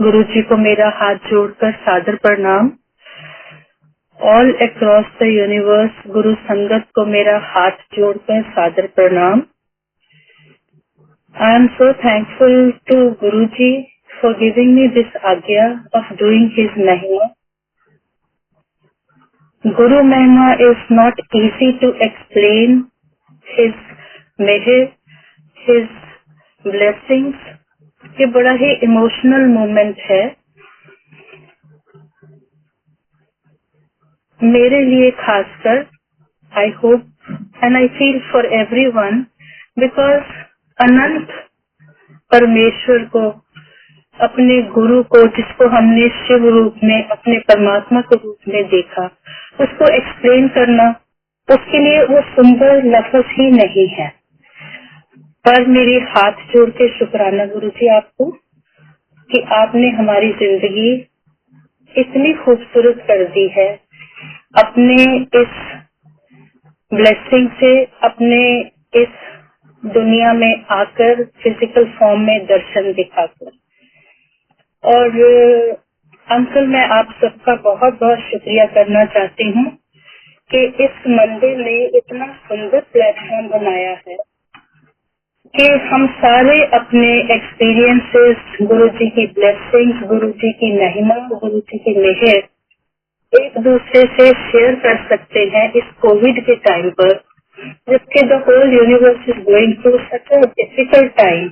गुरु जी को मेरा हाथ जोड़कर सादर प्रणाम। ऑल अक्रॉस द यूनिवर्स गुरु संगत को मेरा हाथ जोड़कर सादर प्रणाम। I am so thankful to Guru ji for giving me this आज्ञा ऑफ डूइंग हिज महिमा। गुरु महिमा is not easy to explain his मेहर, हिज ब्लेसिंग्स। ये बड़ा ही इमोशनल मोमेंट है मेरे लिए खासकर। I hope and I feel for everyone, because अनंत परमेश्वर को, अपने गुरु को, जिसको हमने शिव रूप में, अपने परमात्मा के रूप में देखा, उसको एक्सप्लेन करना, उसके लिए वो सुंदर लफ्ज ही नहीं है। पर मेरे हाथ जोड़ के शुक्राना गुरु जी आपको कि आपने हमारी जिंदगी इतनी खूबसूरत कर दी है अपने इस ब्लेसिंग से, अपने इस दुनिया में आकर फिजिकल फॉर्म में दर्शन दिखाकर। और अंकल, मैं आप सबका बहुत बहुत शुक्रिया करना चाहती हूँ कि इस मंदिर ने इतना सुंदर प्लेटफॉर्म बनाया है कि हम सारे अपने एक्सपीरियंसेस, गुरु जी की ब्लेसिंग्स, गुरु जी की महिमा, गुरु जी की मेहर एक दूसरे से शेयर कर सकते हैं इस कोविड के टाइम पर, जबकि the whole universe is going through such a difficult time.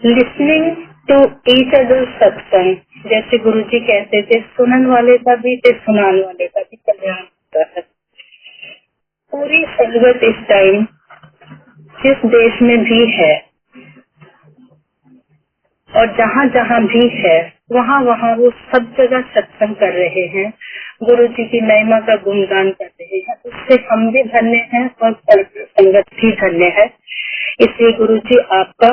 Listening to each other सत्संग, जैसे गुरु जी कहते थे, सुनन वाले का भी ते सुनान वाले का भी कल्याण होता है। पूरी संगत इस टाइम जिस देश में भी है और जहाँ जहाँ भी है, वहाँ वहाँ वो सब जगह सत्संग कर रहे हैं, गुरु जी की महिमा का गुणगान कर रहे हैं। उससे हम भी धन्य हैं और संगत भी धन्य है। इसलिए गुरु जी आपका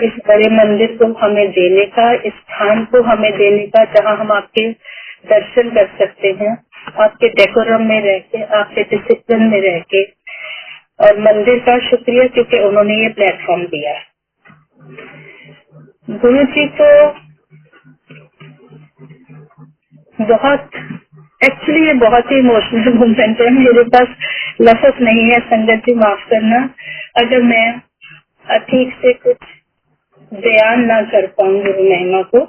इस बड़े मंदिर को हमें देने का, इस स्थान को हमें देने का, जहाँ हम आपके दर्शन कर सकते हैं, आपके डेकोरम में रह के, आपके डिसिप्लिन में रह के। और मंदिर का शुक्रिया क्योंकि उन्होंने ये प्लेटफॉर्म दिया है। गुरु जी को एक्चुअली ये बहुत ही इमोशनल मोमेंट है। मेरे पास लफ्ज नहीं है, संगत जी माफ करना अगर मैं ठीक से कुछ बयान ना कर पाऊँ गुरु महिमा को।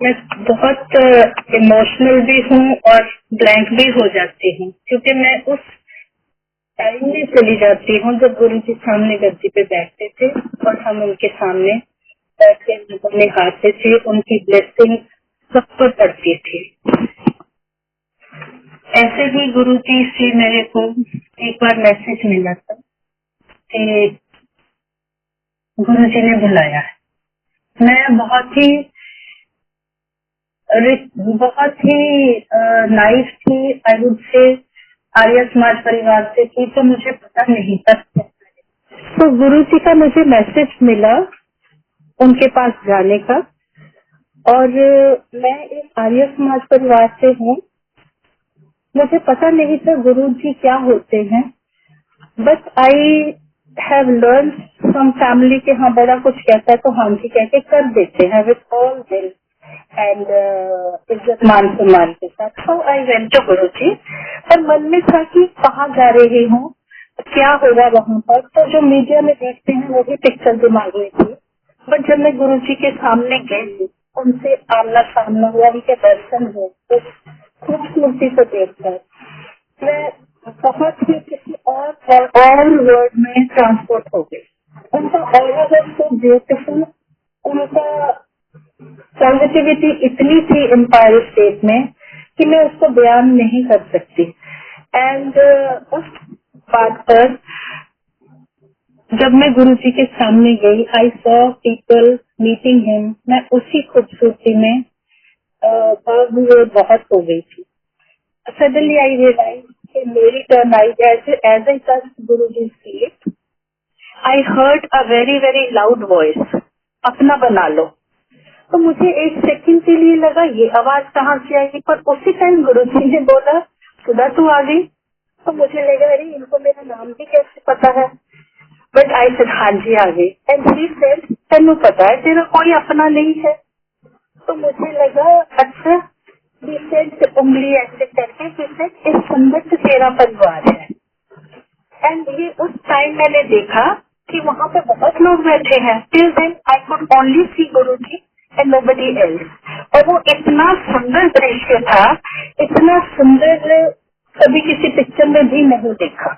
मैं बहुत इमोशनल भी हूँ और ब्लैंक भी हो जाती हूँ, क्योंकि मैं उस टाइम में चली जाती हूँ जब गुरु जी सामने गद्दी पे बैठते थे और हम उनके सामने बैठ के निभाते थे, उनकी ब्लेसिंग सब पर पड़ती थी। ऐसे ही गुरु जी से मेरे को एक बार मैसेज मिला था कि गुरु जी ने बुलाया है। मैं बहुत ही नाइफ थी, I would say Arya Samaj परिवार से थी, तो मुझे पता नहीं था। तो गुरु जी का मुझे मैसेज मिला उनके पास जाने का, और मैं एक आर्य समाज परिवार से हूँ। मुझे पता नहीं था गुरु जी क्या होते हैं, but I have learn from family के हाँ बड़ा कुछ कहता है तो हाँ जी कह के कर देते हैं विद ऑल दिल एंड इज्जत मान सम्मान के साथ। तो आई वेंट टू गुरु जी, पर मन में था कि कहाँ जा रही हूँ, क्या होगा वहाँ पर। तो जो मीडिया में देखते हैं वही पिक्चर दिमाग में थी, बट जब मैं गुरु जी के सामने गई, उनसे आमना सामना हुआ, उनके दर्शन हुए, उस खूबसूरती को देखकर मैं बहुत ही किसी और वर्ड में ट्रांसपोर्ट हो गई। उनका ऑरा वाज सो ब्यूटीफुल, उनका पॉजिटिविटी इतनी थी एम्पायर स्टेट में कि मैं उसको बयान नहीं कर सकती। एंड उस बात पर जब मैं गुरु जी के सामने गई, I saw people meeting him, मैं उसी खूबसूरती में बहुत हो गई थी। सडनली आई रियलाइज कि मेरी टर्न आई, as I touch Guru ji feet, I heard a very very loud voice, अपना बना लो। तो मुझे एक सेकंड के लिए लगा ये आवाज कहाँ से आएगी, पर उसी टाइम गुरु जी ने बोला सुधा तू आ गई। तो मुझे लगा इनको मेरा नाम भी कैसे पता है, बट आई सेड हाँ जी आ गई। एंड ही सेड तेनू पता है तेरा कोई अपना नहीं है। तो मुझे लगा अच्छा उंगली ऐसे करके इस संगत तेरा परिवार है। एंड ये उस टाइम मैंने देखा कि वहाँ पे बहुत लोग बैठे हैं। Till then I could only see Guruji and nobody else. और वो इतना सुंदर दृश्य था, इतना सुंदर कभी किसी पिक्चर में भी नहीं देखा।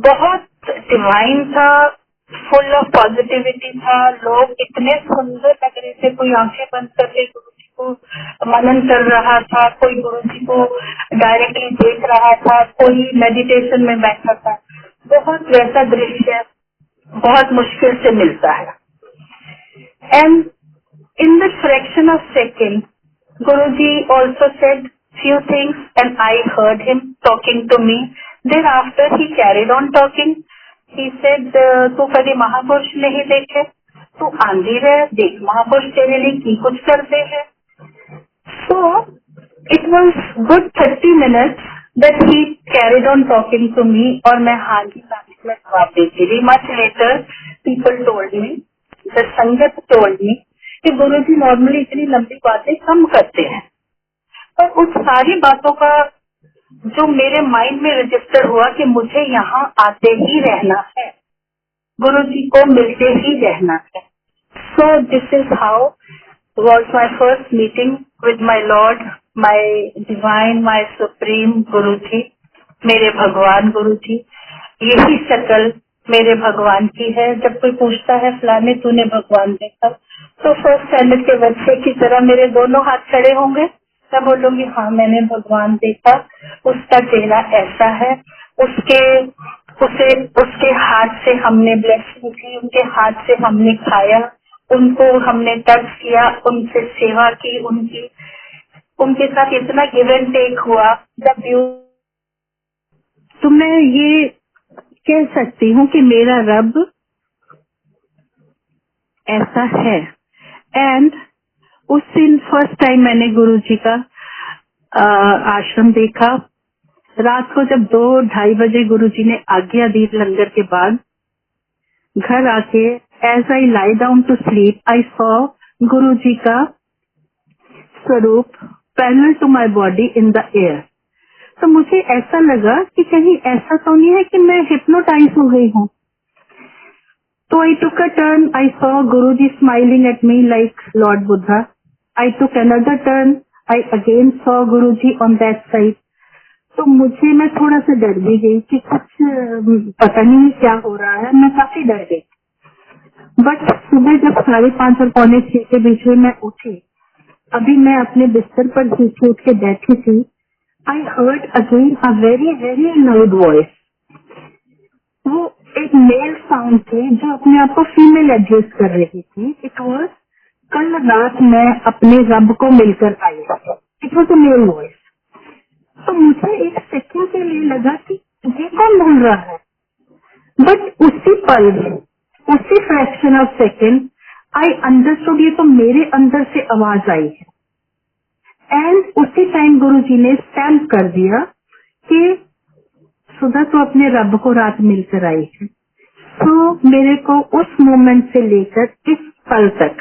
बहुत डिवाइन था, फुल ऑफ पॉजिटिविटी था। लोग इतने सुंदर लग रहे थे, कोई आंखें बंद करके गुरुजी को मनन कर रहा था, कोई गुरुजी को डायरेक्टली देख रहा था, कोई मेडिटेशन में बैठा था। बहुत वैसा दृश्य बहुत मुश्किल से मिलता है। And in the fraction of second Guruji also said few things and I heard him talking to me. Thereafter he carried on talking. He said, तू कभी महापुरुष नहीं देखे, तू आंधी है, देख महापुरुष तेरे लिए की कुछ करते हैं। So it was good 30 minutes that he carried on talking to me और मैं हाँ की में जवाब देती रही। Much later people told me, the संगत told me कि गुरुजी नॉर्मली इतनी लंबी बातें कम करते हैं। पर उस सारी बातों का जो मेरे माइंड में रजिस्टर हुआ कि मुझे यहाँ आते ही रहना है, गुरुजी को मिलते ही रहना है। So this is how was my first meeting with my lord, my divine, my supreme Guruji, मेरे भगवान गुरुजी। यही शक्ल मेरे भगवान की है। जब कोई पूछता है फलाने तूने भगवान देखा, तो फर्स्ट स्टैंडर्ड के बच्चे की तरह मेरे दोनों हाथ खड़े होंगे। मैं बोलूंगी हाँ मैंने भगवान देखा, उसका चेहरा ऐसा है, उसके हाथ से हमने ब्लेसिंग की, उनके हाथ से हमने खाया, उनको हमने टच किया, उनसे सेवा की, उनके साथ इतना गिव एंड टेक हुआ। जब तो मैं ये कह सकती हूँ कि मेरा रब ऐसा है। एंड उस दिन फर्स्ट टाइम मैंने गुरुजी का आश्रम देखा। रात को जब 2-2:30 बजे गुरुजी ने आज्ञा दी लंगर के बाद, घर आके as I lie down to sleep I saw Guruji का स्वरूप parallel to my body in the air. तो मुझे ऐसा लगा कि कहीं ऐसा तो नहीं है कि मैं हिप्नोटाइज हो गई हूँ। So I took a turn. I saw Guruji smiling at me like Lord Buddha. I took another turn. I again saw Guruji on that side. तो मुझे मैं थोड़ा सा डर भी गई कि कुछ पता नहीं क्या हो रहा है। मैं काफी डर गई। बट सुबह जब 5:30 और 5:45 के बीच में मैं उठी, अभी मैं अपने बिस्तर पर झूठ उठ के बैठी थी, I heard again a very very loud voice. वो एक मेल साउंड थी जो अपने आप को फीमेल एड्रेस कर रही थी। इट वॉज कल रात मैं अपने रब को मिलकर आई। It was a male voice. तो मुझे एक सेकंड के लिए लगा कि ये कौन बोल रहा है। बट उसी पल, उसी fraction of second I understood ये तो मेरे अंदर से आवाज आई है। एंड उसी टाइम गुरुजी ने स्टैम्प कर दिया कि सुधा तो अपने रब को रात मिलकर आई है। तो मेरे को उस मोमेंट से लेकर इस पल तक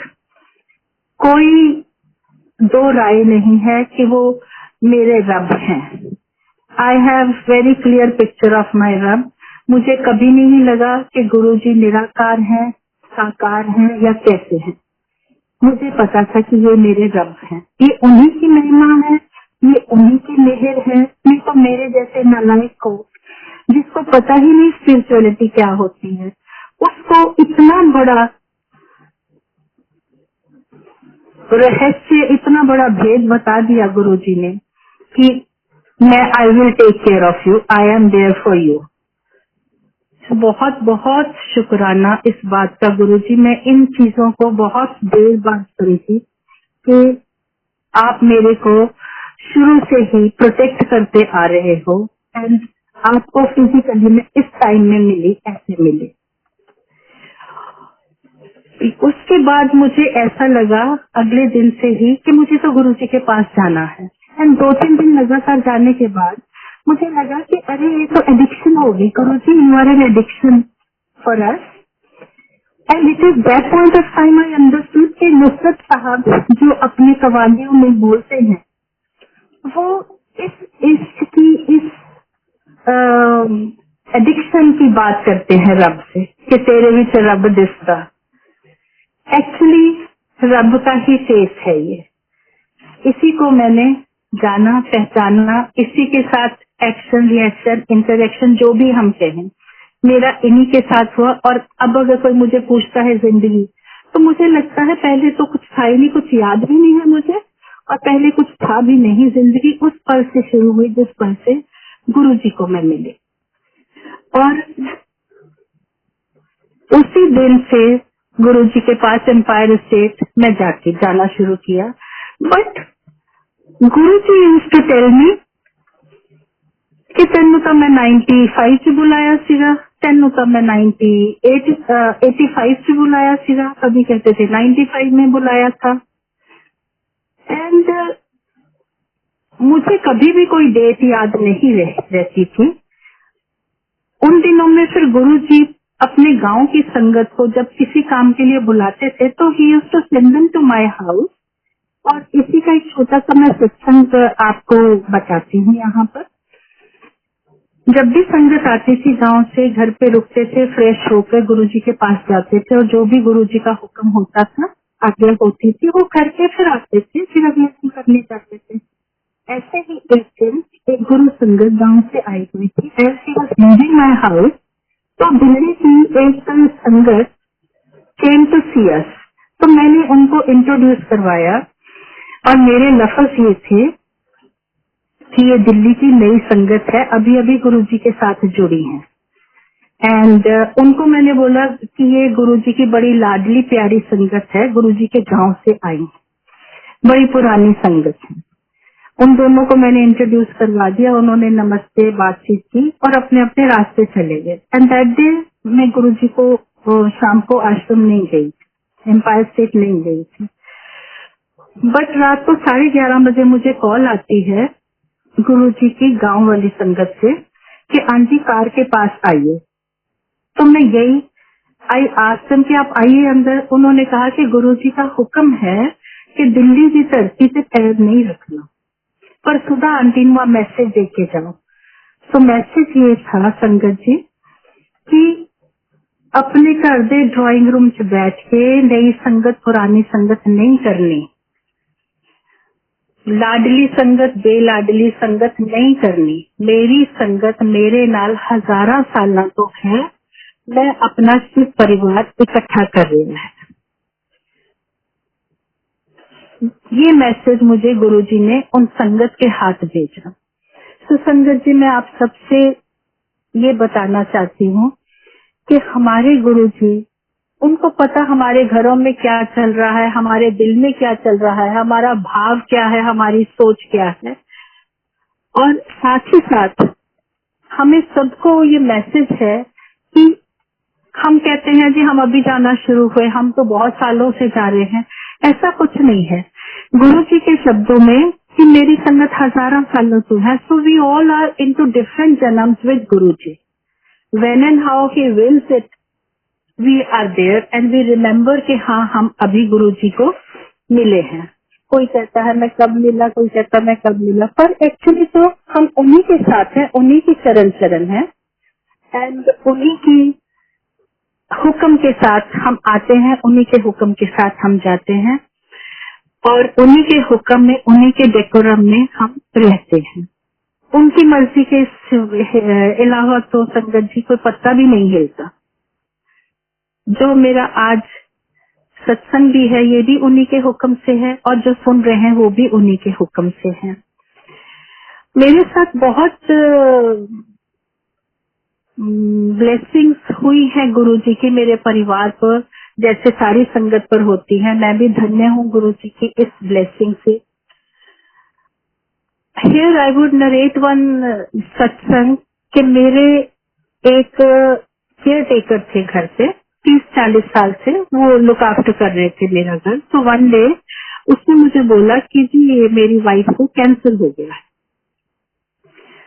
कोई दो राय नहीं है कि वो मेरे रब हैं। I have very clear picture of my रब। मुझे कभी नहीं लगा कि गुरुजी निराकार हैं, साकार हैं या कैसे हैं। मुझे पता था कि ये मेरे रब हैं। ये उन्हीं की महिमा है, ये उन्हीं की मेहर है। ये तो मेरे जैसे नालायक को, जिसको पता ही नहीं स्पिरिचुअलिटी क्या होती है, उसको इतना बड़ा रहस्य, इतना बड़ा भेद बता दिया गुरुजी ने कि मैं I will take care of you, I am there for you. बहुत बहुत शुक्राना इस बात का गुरुजी। मैं इन चीजों को बहुत देर बाद सुनी थी कि आप मेरे को शुरू से ही प्रोटेक्ट करते आ रहे हो एंड आपको फिजिकली में इस टाइम में मिली, ऐसे मिली। उसके बाद मुझे ऐसा लगा अगले दिन से ही कि मुझे तो गुरुजी के पास जाना है। एंड 2-3 दिन लगातार जाने के बाद मुझे लगा कि अरे ये तो एडिक्शन होगी Guruji, you are an addiction for us. And it is that point of time I understood कि नुसरत साहब जो अपने कवालियों में बोलते हैं वो इस इश्क की, इस एडिक्शन की बात करते हैं रब से कि तेरे विच रब दिसदा। एक्चुअली रब का ही फेस है ये। इसी को मैंने जाना, पहचाना, इसी के साथ एक्शन, रिएक्शन, इंटरेक्शन जो भी हम कहें, मेरा इन्हीं के साथ हुआ। और अब अगर कोई मुझे पूछता है जिंदगी, तो मुझे लगता है पहले तो कुछ था ही नहीं, कुछ याद भी नहीं है मुझे, और पहले कुछ था भी नहीं। जिंदगी उस पल से शुरू हुई जिस पल से गुरु जी को मैं मिली, और उसी दिन से गुरु जी के पास एम्पायर स्टेट में जाना शुरू किया। But Guru ji used to tell me कि तेनू तो मैं 95 च बुलाया सीगा, तेनू तो मैं 85 च बुलाया सीगा, कभी कहते थे 95 में बुलाया था। एंड मुझे कभी भी कोई डेट याद नहीं रहती थी। उन दिनों में फिर गुरु जी अपने गांव की संगत को जब किसी काम के लिए बुलाते थे तो he used to send them to my house. और इसी का एक छोटा सा मैं सत्संग आपको बताती हूँ यहाँ पर। जब भी संगत आती थी गांव से, घर पे रुकते थे, फ्रेश होकर गुरु जी के पास जाते थे, और जो भी गुरु जी का हुक्म होता था, आज्ञा होती थी, वो करके फिर आते थे, फिर अगले दिन करने जाते थे। ऐसे ही एक दिन एक गुरु संगत गांव से आई हुई थी। As she was leaving my house, तो दिल्ली की एक संगत केम टू सी अस, तो मैंने उनको इंट्रोड्यूस करवाया, और मेरे लफ्ज ये थे कि ये दिल्ली की नई संगत है, अभी अभी गुरु जी के साथ जुड़ी है। एंड उनको मैंने बोला कि ये गुरु जी की बड़ी लाडली प्यारी संगत है, गुरु जी के गांव से आई है, बड़ी पुरानी संगत है। उन दोनों को मैंने इंट्रोड्यूस करवा दिया, उन्होंने नमस्ते बातचीत की और अपने अपने रास्ते चले गए। एंड दैट डे मैं गुरु जी को शाम को आश्रम नहीं गई, एम्पायर स्टेट नहीं गई थी। बट रात को 11:30 बजे मुझे कॉल आती है गुरु जी की गांव वाली संगत से कि आंटी कार के पास आइए। तो मैं गई, आई आश्रम कि आप आइए अंदर। उन्होंने कहा कि गुरु जी का हुक्म है कि दिल्ली की धरती से पैर नहीं रखना, पर सुधा आंटी ने मैसेज दे के जाओ। तो मैसेज ये था संगत जी कि अपने घर दे ड्राइंग रूम च बैठ के नई संगत पुरानी संगत नहीं करनी, लाडली संगत बेलाडली संगत नहीं करनी। मेरी संगत मेरे नाल हजारा साल तो है, मैं अपना सिर्फ परिवार इकट्ठा कर रही है। ये मैसेज मुझे गुरुजी ने उन संगत के हाथ भेजा। तो संगत जी, मैं आप सबसे ये बताना चाहती हूँ कि हमारे गुरुजी, उनको पता हमारे घरों में क्या चल रहा है, हमारे दिल में क्या चल रहा है, हमारा भाव क्या है, हमारी सोच क्या है। और साथ ही साथ हमें सबको ये मैसेज है कि हम कहते हैं जी हम अभी जाना शुरू हुए, हम तो बहुत सालों से जा रहे हैं। ऐसा कुछ नहीं है। गुरु जी के शब्दों में कि मेरी संगत हजारों सालों से है। So we all are into different जन्म्स with Guru ji. When and how he wills it, we are there and we remember कि हाँ, हम अभी गुरु जी को मिले हैं। कोई कहता है मैं कब मिला, कोई कहता है मैं कब मिला, पर एक्चुअली तो हम उन्हीं के साथ हैं, उन्हीं की चरण है, एंड उन्हीं की हुक्म के साथ हम आते हैं, उन्हीं के हुक्म के साथ हम जाते हैं, और उन्हीं के हुक्म में, उन्हीं के डेकोरम में हम रहते हैं। उनकी मर्जी के अलावा तो संगत जी कोई पत्ता भी नहीं हिलता। जो मेरा आज सत्संग भी है, ये भी उन्हीं के हुक्म से है, और जो सुन रहे हैं वो भी उन्हीं के हुक्म से है। मेरे साथ बहुत ब्लेसिंग्स हुई है गुरु जी की मेरे परिवार पर, जैसे सारी संगत पर होती है। मैं भी धन्य हूँ गुरु जी की इस ब्लेसिंग से। Here I would narrate one सत्संग कि मेरे एक केयर टेकर थे घर से, 30-40 साल से वो लुक आफ्टर कर रहे थे मेरा घर। तो वन डे उसने मुझे बोला कि जी ये मेरी वाइफ को कैंसर हो गया है।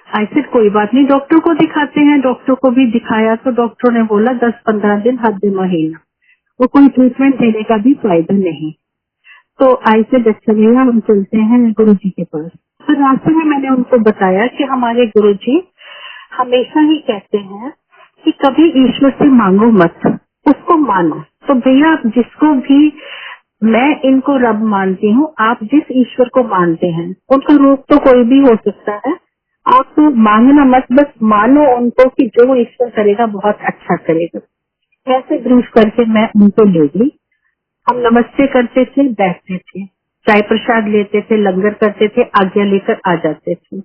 आई सेड कोई बात नहीं, डॉक्टर को दिखाते हैं। डॉक्टर को भी दिखाया तो डॉक्टर ने बोला 10-15 दिन, हद महीना। वो कोई ट्रीटमेंट देने का भी फायदा नहीं। तो आई से अच्छा भैया हम चलते हैं गुरुजी के पास। तो रास्ते में मैंने उनको बताया कि हमारे गुरुजी हमेशा ही कहते हैं कि कभी ईश्वर से मांगो मत, उसको मानो। तो भैया आप जिसको भी, मैं इनको रब मानती हूँ, आप जिस ईश्वर को मानते हैं उनका रूप तो कोई भी हो सकता है, आप तो मांगना मत, बस मानो उनको कि जो ईश्वर करेगा बहुत अच्छा करेगा। ऐसे ब्रीफ करके मैं उनको ले गई। हम नमस्ते करते थे, बैठते थे, चाय प्रसाद लेते थे, लंगर करते थे, आज्ञा लेकर आ जाते थे।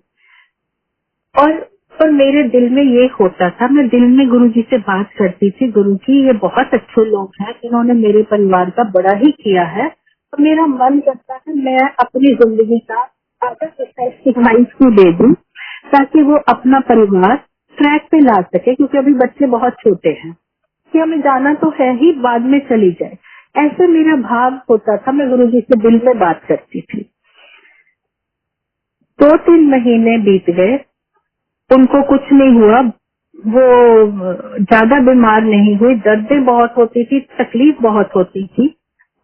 और पर मेरे दिल में ये होता था, मैं दिल में गुरुजी से बात करती थी, गुरुजी ये बहुत अच्छे लोग हैं, इन्होंने मेरे परिवार का बड़ा ही किया है, तो मेरा मन करता है मैं अपनी जिंदगी का आधा एडवाइस को दे दूं ताकि वो अपना परिवार ट्रैक पे ला सके, क्योंकि अभी बच्चे बहुत छोटे हैं कि हमें जाना तो है ही, बाद में चली जाए। ऐसे मेरा भाव होता था, मैं गुरुजी से दिल में बात करती थी। 2-3 महीने बीत गए, उनको कुछ नहीं हुआ, वो ज्यादा बीमार नहीं हुई, दर्दें बहुत होती थी, तकलीफ बहुत होती थी,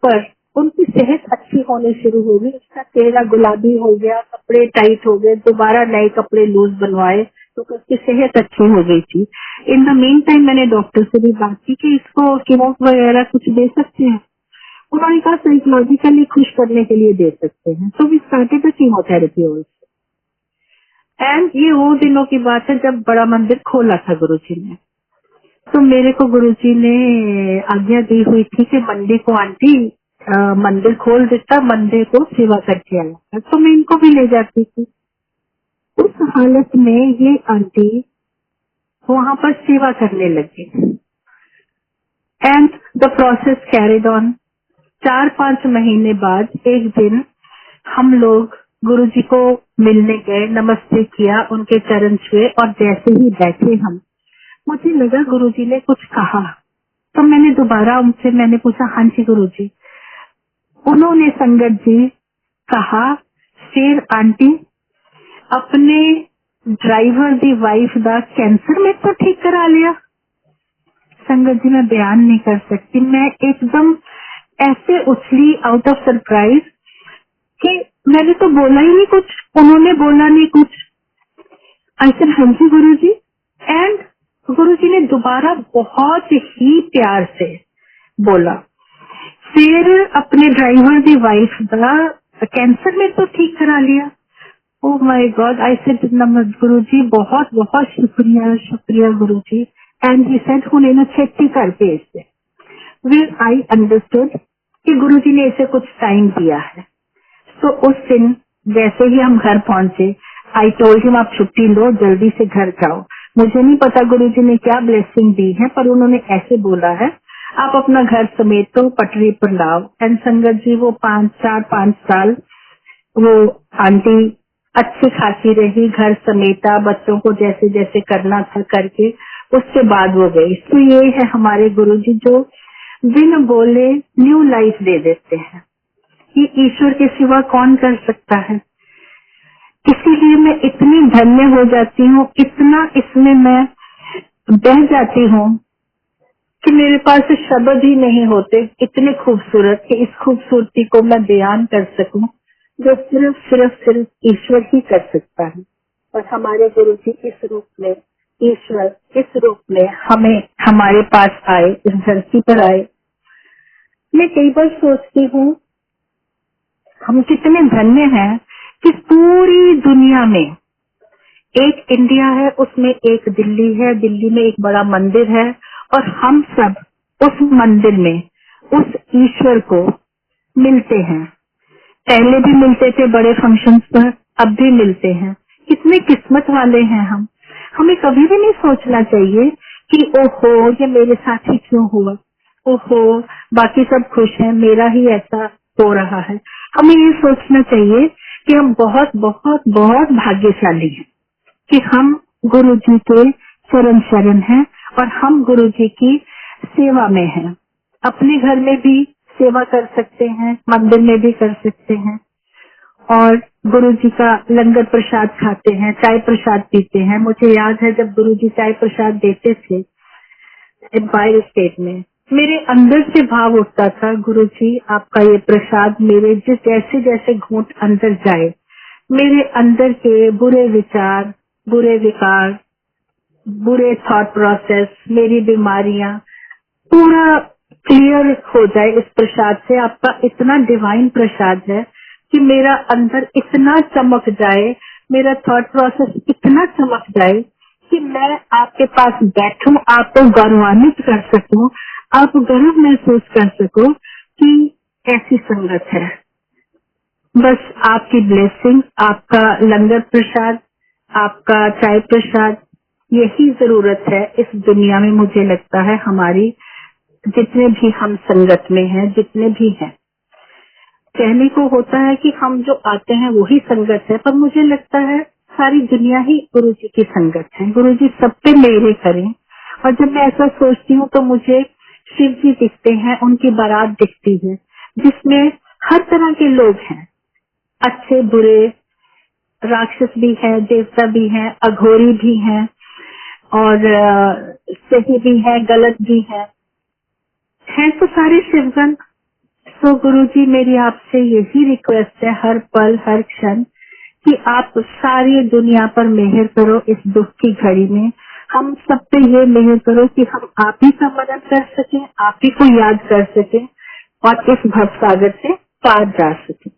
पर उनकी सेहत अच्छी होनी शुरू हो गई। उसका चेहरा गुलाबी हो गया, कपड़े टाइट हो गए, दोबारा नए कपड़े लूज बनवाए तो उसकी सेहत अच्छी हो गई थी। इन द मेन टाइम मैंने डॉक्टर से भी बात की कि इसको कीमो वगैरह कुछ दे सकते हैं। उन्होंने कहा साइकोलॉजिकली खुश करने के लिए दे सकते हैं। तो we started the chemotherapy also. And ये वो दिनों की बात है जब बड़ा मंदिर खोला था गुरुजी ने। तो मेरे को गुरुजी ने आज्ञा दी हुई थी कि मंडे को आंटी मंदिर खोल देता, मंडे को सेवा करके आया, तो मैं इनको भी ले जाती थी। उस हालत में ये आंटी वहां पर सेवा करने लगी and the process carried on. 4-5 महीने बाद एक दिन हम लोग गुरुजी को मिलने गए, नमस्ते किया, उनके चरण छुए और जैसे ही बैठे हम, मुझे लगा गुरुजी ने कुछ कहा, तो मैंने दोबारा उनसे मैंने पूछा, हाँ जी गुरुजी। उन्होंने संगत जी कहा, शेर आंटी अपने ड्राइवर दी वाइफ दा कैंसर में तो ठीक करा लिया। संगत जी मैं बयान नहीं कर सकती, मैं एकदम ऐसे उछली आउट ऑफ सरप्राइज कि मैंने तो बोला ही नहीं कुछ, उन्होंने बोला नहीं कुछ। आई सेड हाँ जी गुरुजी। एंड गुरुजी ने दोबारा बहुत ही प्यार से बोला, फिर अपने ड्राइवर दी वाइफ दा कैंसर में तो ठीक करा लिया। Oh my god, I said Guruji बहुत बहुत शुक्रिया शुक्रिया गुरुजी। एंड ही सेड हुणे ना छेती कर भेज दे। फिर आई अंडरस्टूड कि गुरुजी ने इसे कुछ टाइम दिया है। तो उस दिन जैसे ही हम घर पहुंचे, आई टोल्ड हिम आप छुट्टी लो, जल्दी से घर जाओ। मुझे नहीं पता गुरुजी ने क्या ब्लेसिंग दी है, पर उन्होंने ऐसे बोला है आप अपना घर समेटो, पटरी पर लाओ। एंड संगत जी वो 5 साल वो आंटी अच्छी खासी रही, घर समेटा, बच्चों को जैसे जैसे करना था करके, उसके बाद वो गई। तो ये है हमारे गुरुजी जो बिन बोले न्यू लाइफ दे देते हैं। ये ईश्वर के सिवा कौन कर सकता है। इसीलिए मैं इतनी धन्य हो जाती हूँ, इतना इसमें मैं बह जाती हूँ कि मेरे पास शब्द ही नहीं होते, इतने खूबसूरत कि इस खूबसूरती को मैं बयान कर सकूं जो सिर्फ ईश्वर ही कर सकता है। और हमारे गुरुजी इस रूप में, ईश्वर इस रूप में हमें हमारे पास आए, इस धरती पर आए। मैं कई बार सोचती हूँ हम कितने धन्य हैं कि पूरी दुनिया में एक इंडिया है, उसमें एक दिल्ली है, दिल्ली में एक बड़ा मंदिर है, और हम सब उस मंदिर में उस ईश्वर को मिलते हैं। पहले भी मिलते थे बड़े फंक्शंस पर, अब भी मिलते हैं। कितने किस्मत वाले हैं हम। हमें कभी भी नहीं सोचना चाहिए कि ओहो ये मेरे साथ ही क्यों हुआ, ओहो बाकी सब खुश हैं, मेरा ही ऐसा हो रहा है। हमें ये सोचना चाहिए कि हम बहुत बहुत बहुत भाग्यशाली हैं कि हम गुरुजी के चरण शरण हैं और हम गुरुजी की सेवा में हैं। अपने घर में भी सेवा कर सकते हैं, मंदिर में भी कर सकते हैं, और गुरुजी का लंगर प्रसाद खाते हैं, चाय प्रसाद पीते हैं। मुझे याद है जब गुरुजी चाय प्रसाद देते थे एम्पायर स्टेट में, मेरे अंदर से भाव उठता था, गुरुजी आपका ये प्रसाद मेरे जैसे जैसे घूंट अंदर जाए, मेरे अंदर के बुरे विचार, बुरे विकार, बुरे थॉट प्रोसेस, मेरी बीमारियां पूरा क्लियर हो जाए इस प्रसाद से। आपका इतना डिवाइन प्रसाद है कि मेरा अंदर इतना चमक जाए, मेरा थॉट प्रोसेस इतना चमक जाए कि मैं आपके पास बैठूं, आपको गौरवान्वित कर सकूं, आप गर्व महसूस कर सको कि ऐसी संगत है। बस आपकी ब्लेसिंग, आपका लंगर प्रसाद, आपका चाय प्रसाद, यही जरूरत है इस दुनिया में। मुझे लगता है हमारी जितने भी हम संगत में हैं, जितने भी हैं, कहने को होता है कि हम जो आते हैं वही संगत है, पर मुझे लगता है सारी दुनिया ही गुरुजी की संगत है। गुरुजी सब पे मेरे करें। और जब मैं ऐसा सोचती हूँ तो मुझे शिव जी दिखते हैं, उनकी बारात दिखती है जिसमें हर तरह के लोग हैं, अच्छे बुरे, राक्षस भी है, देवता भी है, अघोरी भी है, और सही भी है, गलत भी है तो सारे शिवगण। तो गुरुजी मेरी आपसे यही रिक्वेस्ट है हर पल हर क्षण कि आप सारी दुनिया पर मेहर करो इस दुख की घड़ी में। हम सब पे ये मेहर करो कि हम आप ही का मदद कर सकें, आप ही को याद कर सकें और इस भव सागर से पार जा सकें।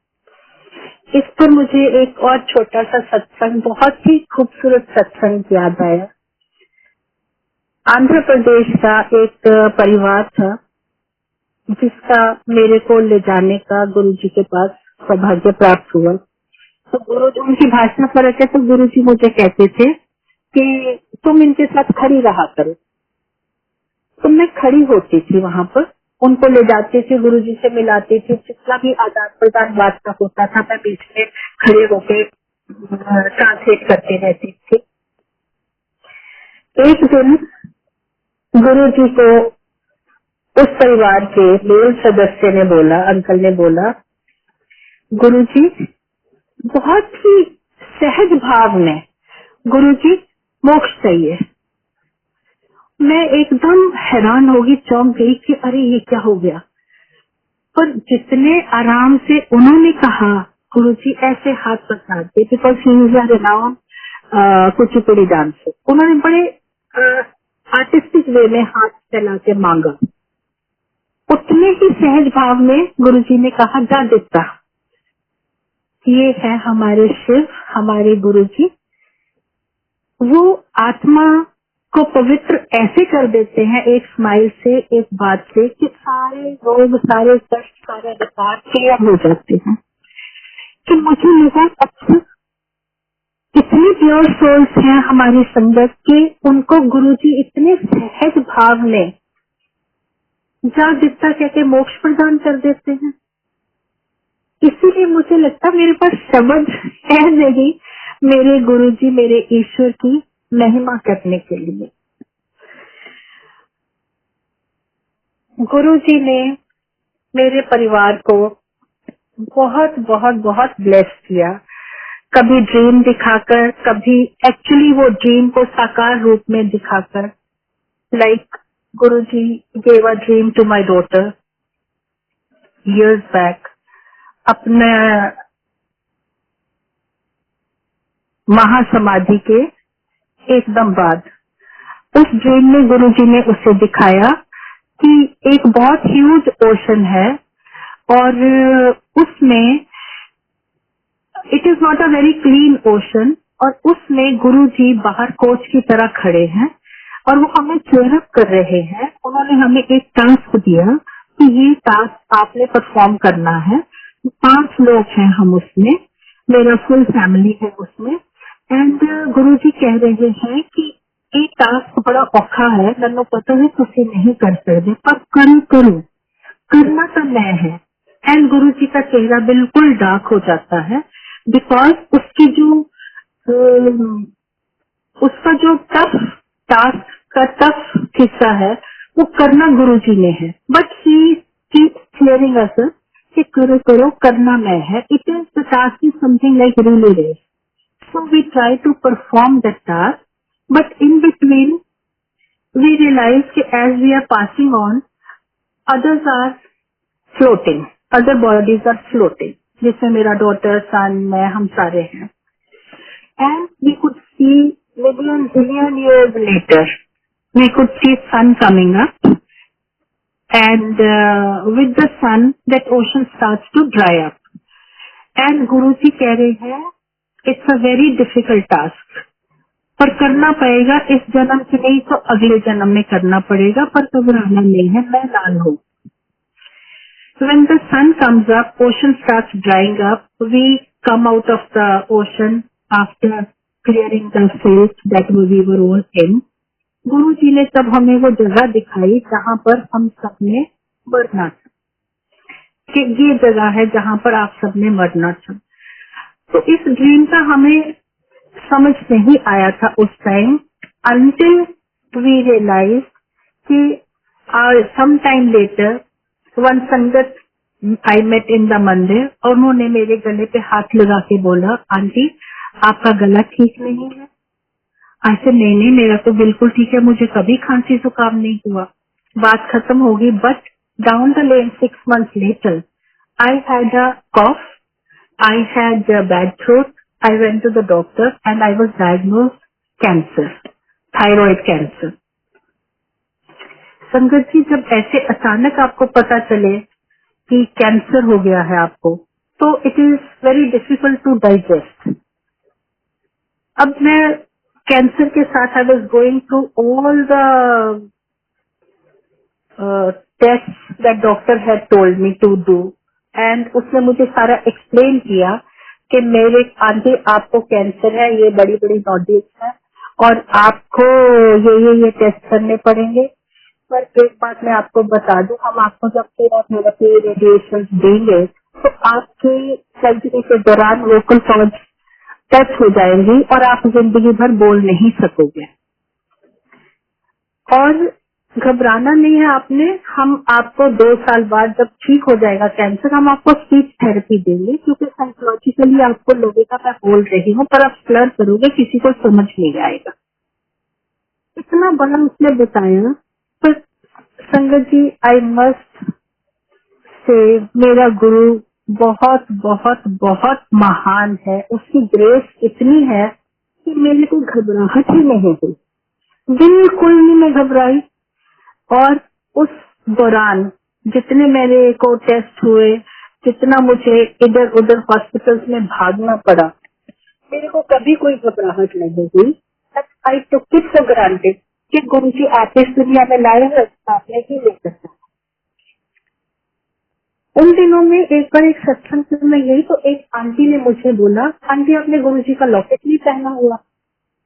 इस पर मुझे एक और छोटा सा सत्संग, बहुत ही खूबसूरत सत्संग याद आया। आंध्र प्रदेश का एक परिवार था जिसका मेरे को ले जाने का गुरुजी के पास सौभाग्य प्राप्त हुआ। तो गुरुजी, उनकी भाषा फर्क है, तो गुरुजी मुझे कहते थे कि तुम इनके साथ खड़ी रहा करो। तो मैं खड़ी होती थी वहां पर, उनको ले जाती थी, गुरुजी से मिलाती थी, जितना भी आदान प्रदान बात का होता था मैं बीच में खड़े होकर ट्रांसलेट करती रहती थी। एक दिन गुरुजी को उस परिवार के मेल सदस्य ने बोला, अंकल ने बोला, गुरुजी, बहुत ही सहज भाव में, गुरुजी मोक्ष चाहिए। मैं एकदम हैरान होगी, चौंक गई कि अरे ये क्या हो गया। पर जितने आराम से उन्होंने कहा, गुरुजी ऐसे हाथ पसार दिए, because he is a renowned Kuchipudi dancer. उन्होंने बड़े आर्टिस्टिक वे में हाथ फैला के मांगा। उतने ही सहज भाव में गुरुजी ने कहा, जा दिखता, ये है हमारे शिव, हमारे गुरुजी। वो आत्मा को पवित्र ऐसे कर देते हैं एक स्माइल से, एक बात से, कि सारे रोग, सारे कष्ट, सारे विकार क्लियर हो जाते हैं। कि मुझे लगा अच्छा, इतनी प्योर सोल्स हैं हमारी संगत के, उनको गुरुजी इतने सहज भाव में जा दिखता कहते मोक्ष प्रदान कर देते हैं। इसीलिए मुझे लगता मेरे पास शब्द है नहीं मेरे गुरुजी, मेरे ईश्वर की महिमा करने के लिए। गुरुजी ने मेरे परिवार को बहुत बहुत बहुत ब्लेस किया, कभी ड्रीम दिखाकर, कभी एक्चुअली वो ड्रीम को साकार रूप में दिखाकर। Like Guruji gave a dream to my daughter years back, अपने महासमाधि के एकदम बाद। उस ड्रीम में गुरुजी ने उसे दिखाया कि एक बहुत ह्यूज ओशन है और उसमें it is not a very clean ocean, और उसमें गुरुजी बाहर कोच की तरह खड़े हैं और वो हमें चेयरअप कर रहे हैं। उन्होंने हमें एक टास्क दिया कि ये टास्क आपने परफॉर्म करना है। 5 लोग हैं हम उसमें, मेरा फुल फैमिली है उसमें। एंड गुरुजी कह रहे हैं कि ये टास्क बड़ा औखा है, मैंने पता है तुसी नहीं कर सकते, पर करो, करना तो मैं है। एंड गुरुजी का चेहरा बिल्कुल डार्क हो जाता है, बिकॉज उसका जो टफ टास्क का टफ हिस्सा है वो करना गुरुजी ने है। But he keeps clearing us कि करो, करना मैं है। It is the task is something like relay race, so we try to perform that task, but in between we realise कि as we are passing on, others are floating, other bodies are floating, जिसमें मेरा daughter, son, मैं, हम सारे हैं. And we could see million years later, we could see sun coming up, and with the sun, that ocean starts to dry up. And Guruji कह रहे हैं, it's a very difficult task. पर करना पड़ेगा, इस जन्म से नहीं तो अगले जन्म में करना पड़ेगा, पर घबराना नहीं है, मैं लाल हूँ. When the sun comes up, ocean starts drying up. We come out of the ocean after clearing the fields that we were all in. गुरु जी ने तब हमें वो जगह दिखाई जहाँ पर हम सबने मरना था, कि ये जगह है जहाँ पर आप सबने मरना था. तो इस ड्रीम का हमें समझ नहीं आया था उस टाइम, until we realized कि some time later one संगत I met in the मंदिर, और उन्होंने मेरे गले पे हाथ लगा के बोला, आंटी आपका गला ठीक नहीं है. ऐसे नहीं, मेरा तो बिल्कुल ठीक है, मुझे कभी खांसी जुकाम नहीं हुआ. बात खत्म होगी. But down the lane 6 months later I had a cough, I had a bad throat. I went to the doctor and I was diagnosed cancer, thyroid cancer. संगत जी, जब ऐसे अचानक आपको पता चले कि कैंसर हो गया है आपको, तो it is very difficult to digest. अब मैं कैंसर के साथ I was going through all the test that doctor had told me to do, and उसने मुझे सारा एक्सप्लेन किया कि मेरे आंटी आपको कैंसर है, ये बड़ी बड़ी नोड्यूल्स है और आपको ये टेस्ट करने पड़ेंगे. पर एक बात मैं आपको बता दूं, हम आपको जब कीमोथेरेपी रेडिएशन देंगे तो आपकी सर्जरी के दौरान वोकल कॉर्ड्स टच हो जाएंगी और आप जिंदगी भर बोल नहीं सकोगे. और घबराना नहीं है आपने, हम आपको 2 साल बाद जब ठीक हो जाएगा कैंसर, हम आपको स्पीच थेरेपी देंगे, क्योंकि साइकोलॉजिकली आपको लगेगा मैं बोल रही हूँ, पर आप स्लर करोगे, किसी को समझ नहीं आएगा. इतना बड़ा उसने बताया. पर संगत जी, आई मस्ट से मेरा गुरु बहुत बहुत बहुत महान है. उसकी ग्रेस इतनी है कि मेरे को घबराहट ही नहीं हुई, बिल्कुल नहीं मैं घबराई. और उस दौरान जितने मेरे को टेस्ट हुए, जितना मुझे इधर उधर हॉस्पिटल्स में भागना पड़ा, मेरे को कभी कोई घबराहट नहीं हुई. आई टुक इट फॉर ग्रांटेड कि गुरु जी आप इस दुनिया में लाए हैं, आपने ही ले सकता. उन दिनों में एक बार एक सत्संग में गई तो एक आंटी ने मुझे बोला, आंटी आपने गुरु जी का लॉकेट नहीं पहना हुआ.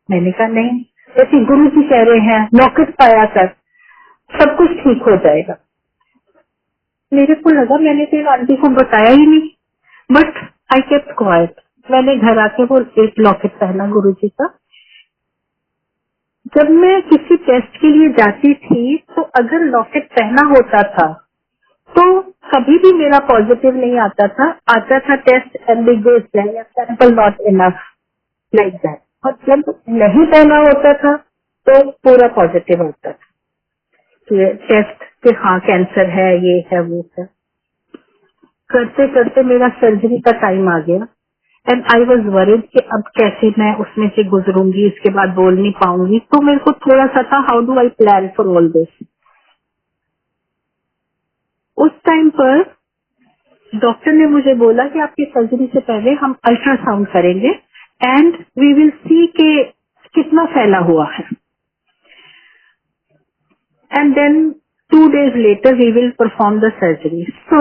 मैंने कहा नहीं, ऐसे गुरु जी कह रहे हैं लॉकेट पाया कर, सब कुछ ठीक हो जाएगा. मेरे को लगा मैंने तो आंटी को बताया ही नहीं, बट आई केप्ट क्वाइट. मैंने घर आके वो एक लॉकेट पहना गुरु जी का. जब मैं किसी टेस्ट के लिए जाती थी तो अगर लॉकेट पहना होता था तो कभी भी मेरा पॉजिटिव नहीं आता था. आता था टेस्ट एम्बिगुअस है या sample not enough like that. और जब नहीं पहना होता था तो पूरा पॉजिटिव होता था टेस्ट कि हाँ कैंसर है, ये है, वो है. करते करते मेरा सर्जरी का टाइम आ गया एंड आई वाज वरीड कि अब कैसे मैं उसमें से गुजरूंगी, इसके बाद बोल नहीं पाऊंगी. तो मेरे को थोड़ा सा था how do I plan for all this. उस टाइम पर डॉक्टर ने मुझे बोला कि आपकी सर्जरी से पहले हम अल्ट्रासाउंड करेंगे एंड वी विल सी कि कितना फैला हुआ है. And then 2 days later we will perform the surgery. So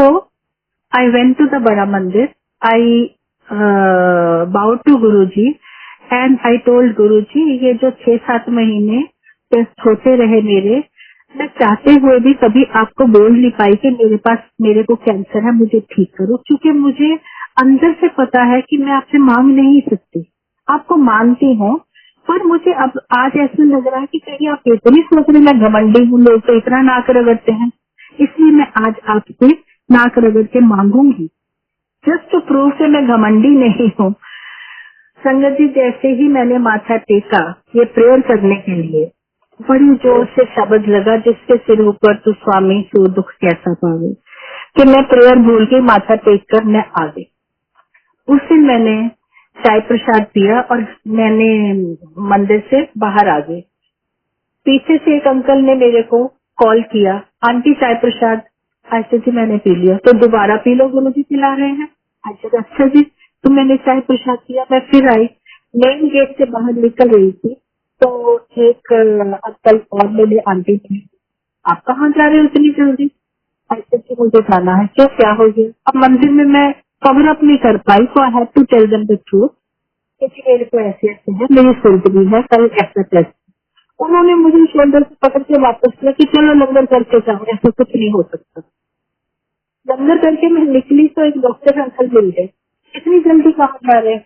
I went to the Bada Mandir. I bowed to Guruji and I told Guruji, ये जो 6-7 महीने टेस्ट होते रहे मेरे, मैं चाहते हुए भी कभी आपको बोल नहीं पाई कि मेरे को कैंसर है, मुझे ठीक करो, क्योंकि मुझे अंदर से पता है कि मैं आपसे मांग नहीं सकती. आपको मानती हूँ, पर मुझे अब आज ऐसा लग रहा है कि कहीं आप ये तो नहीं सोच रहे मैं घमंडी हूँ, लोग तो इतना नाक रगड़ते हैं, इसलिए मैं आज आपसे नाक रगड़ के मांगूंगी, जस्ट टू प्रूव कि मैं घमंडी नहीं हूँ. संगत जी, जैसे ही मैंने माथा टेका ये प्रेयर करने के लिए, बड़ी जोर से शब्द लगा, जिसके सिर ऊपर तो स्वामी सो दुख कैसा पावे, कि मैं प्रेयर भूल के माथा टेक कर मैं आ गई। उस दिन मैंने चाय प्रसाद पिया और मैंने मंदिर से बाहर आ गई। पीछे से एक अंकल ने मेरे को कॉल किया, आंटी चाय प्रसाद। आई सेड जी मैंने पी लिया। तो दोबारा पी लो, गुरुजी पिला रहे हैं। आई सेड अच्छा जी। तो मैंने चाय प्रसाद किया, मैं फिर आई, मेन गेट से बाहर निकल रही थी तो एक अंकल और बोले आंटी आप कहाँ जा रहे हो इतनी जल्दी? आई सेड जी मुझे जाना है। क्यों, क्या हो गया? अब मंदिर में मैं कवर अप नहीं कर पाई, so I had to tell them the truth क्योंकि मेरे को ऐसे ऐसे है, मेरी सर्जरी है, कल ऐसा टेस्ट। उन्होंने मुझे शोल्डर से पकड़ के वापस किया कि चलो लंगर करके जाओ, ऐसा कुछ नहीं हो सकता। लंगर करके मैं निकली तो एक डॉक्टर अंकल मिल गए, इतनी जल्दी कहाँ जा रहे हैं?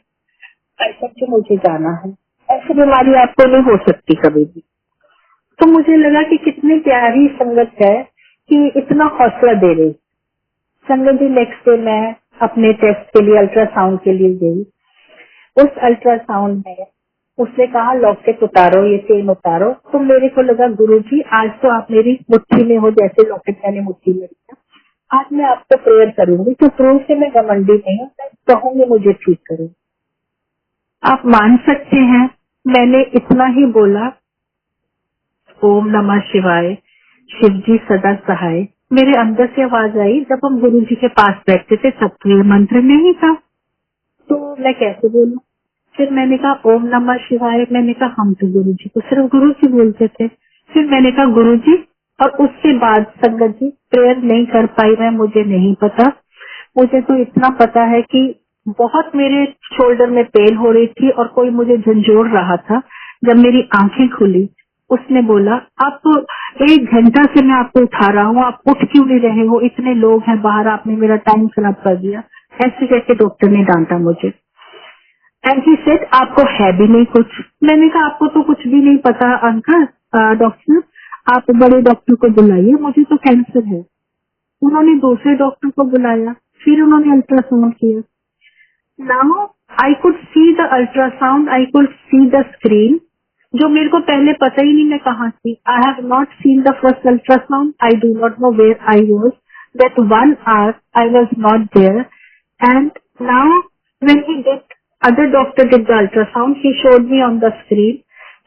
ऐसा कि मुझे जाना है, ऐसी बीमारी आपको नहीं हो सकती कभी भी। तो मुझे लगा कि कितनी प्यारी संगत है कि इतना हौसला दे रही। संगत जी नेक्स्ट डे मैं अपने टेस्ट के लिए अल्ट्रासाउंड के लिए गई। उस अल्ट्रासाउंड में उसने कहा लॉकेट उतारो, ये चेन उतारो। तो मेरे को लगा गुरुजी आज तो आप मेरी मुट्ठी में हो, जैसे लॉकेट मैंने मुट्ठी में लिया। आज मैं आपको प्रेयर करूंगी तो प्रूव से मैं घमंडी नहीं हूँ, मैं कहूंगी मुझे ठीक करो। आप मान सकते हैं मैंने इतना ही बोला, ओम नमः शिवाय, शिव जी सदा सहाय। मेरे अंदर से आवाज आई, जब हम गुरु जी के पास बैठते थे तब तो ये मंत्र नहीं था, तो मैं कैसे बोलूं? फिर मैंने कहा ओम नमः शिवाय। मैंने कहा हम तो गुरु जी को सिर्फ गुरु जी बोलते थे। फिर मैंने कहा गुरु जी, और उसके बाद संगत जी प्रेयर नहीं कर पाई मैं, मुझे नहीं पता। मुझे तो इतना पता है कि बहुत मेरे शोल्डर में पेन हो रही थी और कोई मुझे झंझोड़ रहा था। जब मेरी आंखें खुली उसने बोला आप 1 घंटा से मैं आपको उठा रहा हूँ, आप उठ क्यों नहीं रहे हो, इतने लोग हैं बाहर, आपने मेरा टाइम खराब कर दिया। ऐसे करके डॉक्टर ने डांटा मुझे। एंड ही सेड आपको है भी नहीं कुछ। मैंने कहा आपको तो कुछ भी नहीं पता अंकल, डॉक्टर आप बड़े डॉक्टर को बुलाइए, मुझे तो कैंसर है। उन्होंने दूसरे डॉक्टर को बुलाया, फिर उन्होंने अल्ट्रासाउंड किया। Now I could see the ultrasound, I could see the screen, जो मेरे को पहले पता ही नहीं मैं कहाँ थी। I have not seen the first ultrasound, I do not know where I was, that 1 hour I was not there. And now when he did, other doctor did the ultrasound, he showed me on the screen,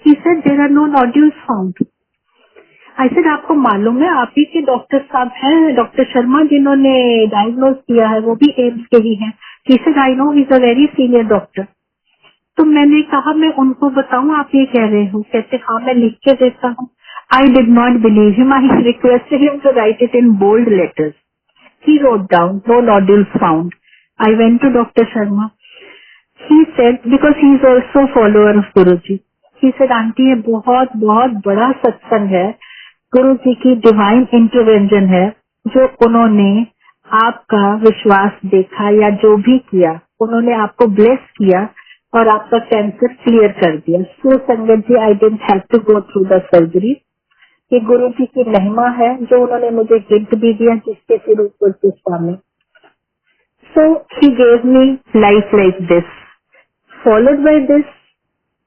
he said there are no nodules found. I said आपको मालूम है आप ही के doctor साहब हैं, doctor Sharma जिन्होंने diagnose किया है वो भी एम्स के ही हैं। He said I know, he is a very senior doctor. तो मैंने कहा मैं उनको बताऊं आप ये कह रहे हो? कहते हाँ मैं लिख के देता हूँ। I did not believe him, I requested him to write it in bold letters. He wrote down no nodules found. I went to Dr. Sharma. He said, because he is also follower of Guruji, he said, aunty ये बहुत बहुत बड़ा सत्संग है, गुरुजी की divine intervention है, जो उन्होंने आपका विश्वास देखा या जो भी किया, उन्होंने आपको ब्लेस किया और आपका कैंसर क्लियर कर दिया। सो sangat ji I didn't have to go through the surgery. ये गुरुजी की महिमा है जो उन्होंने मुझे गिफ्ट भी दिया, जिसके सिर ऊपर से स्वामी। So he gave me life like this. Followed by this,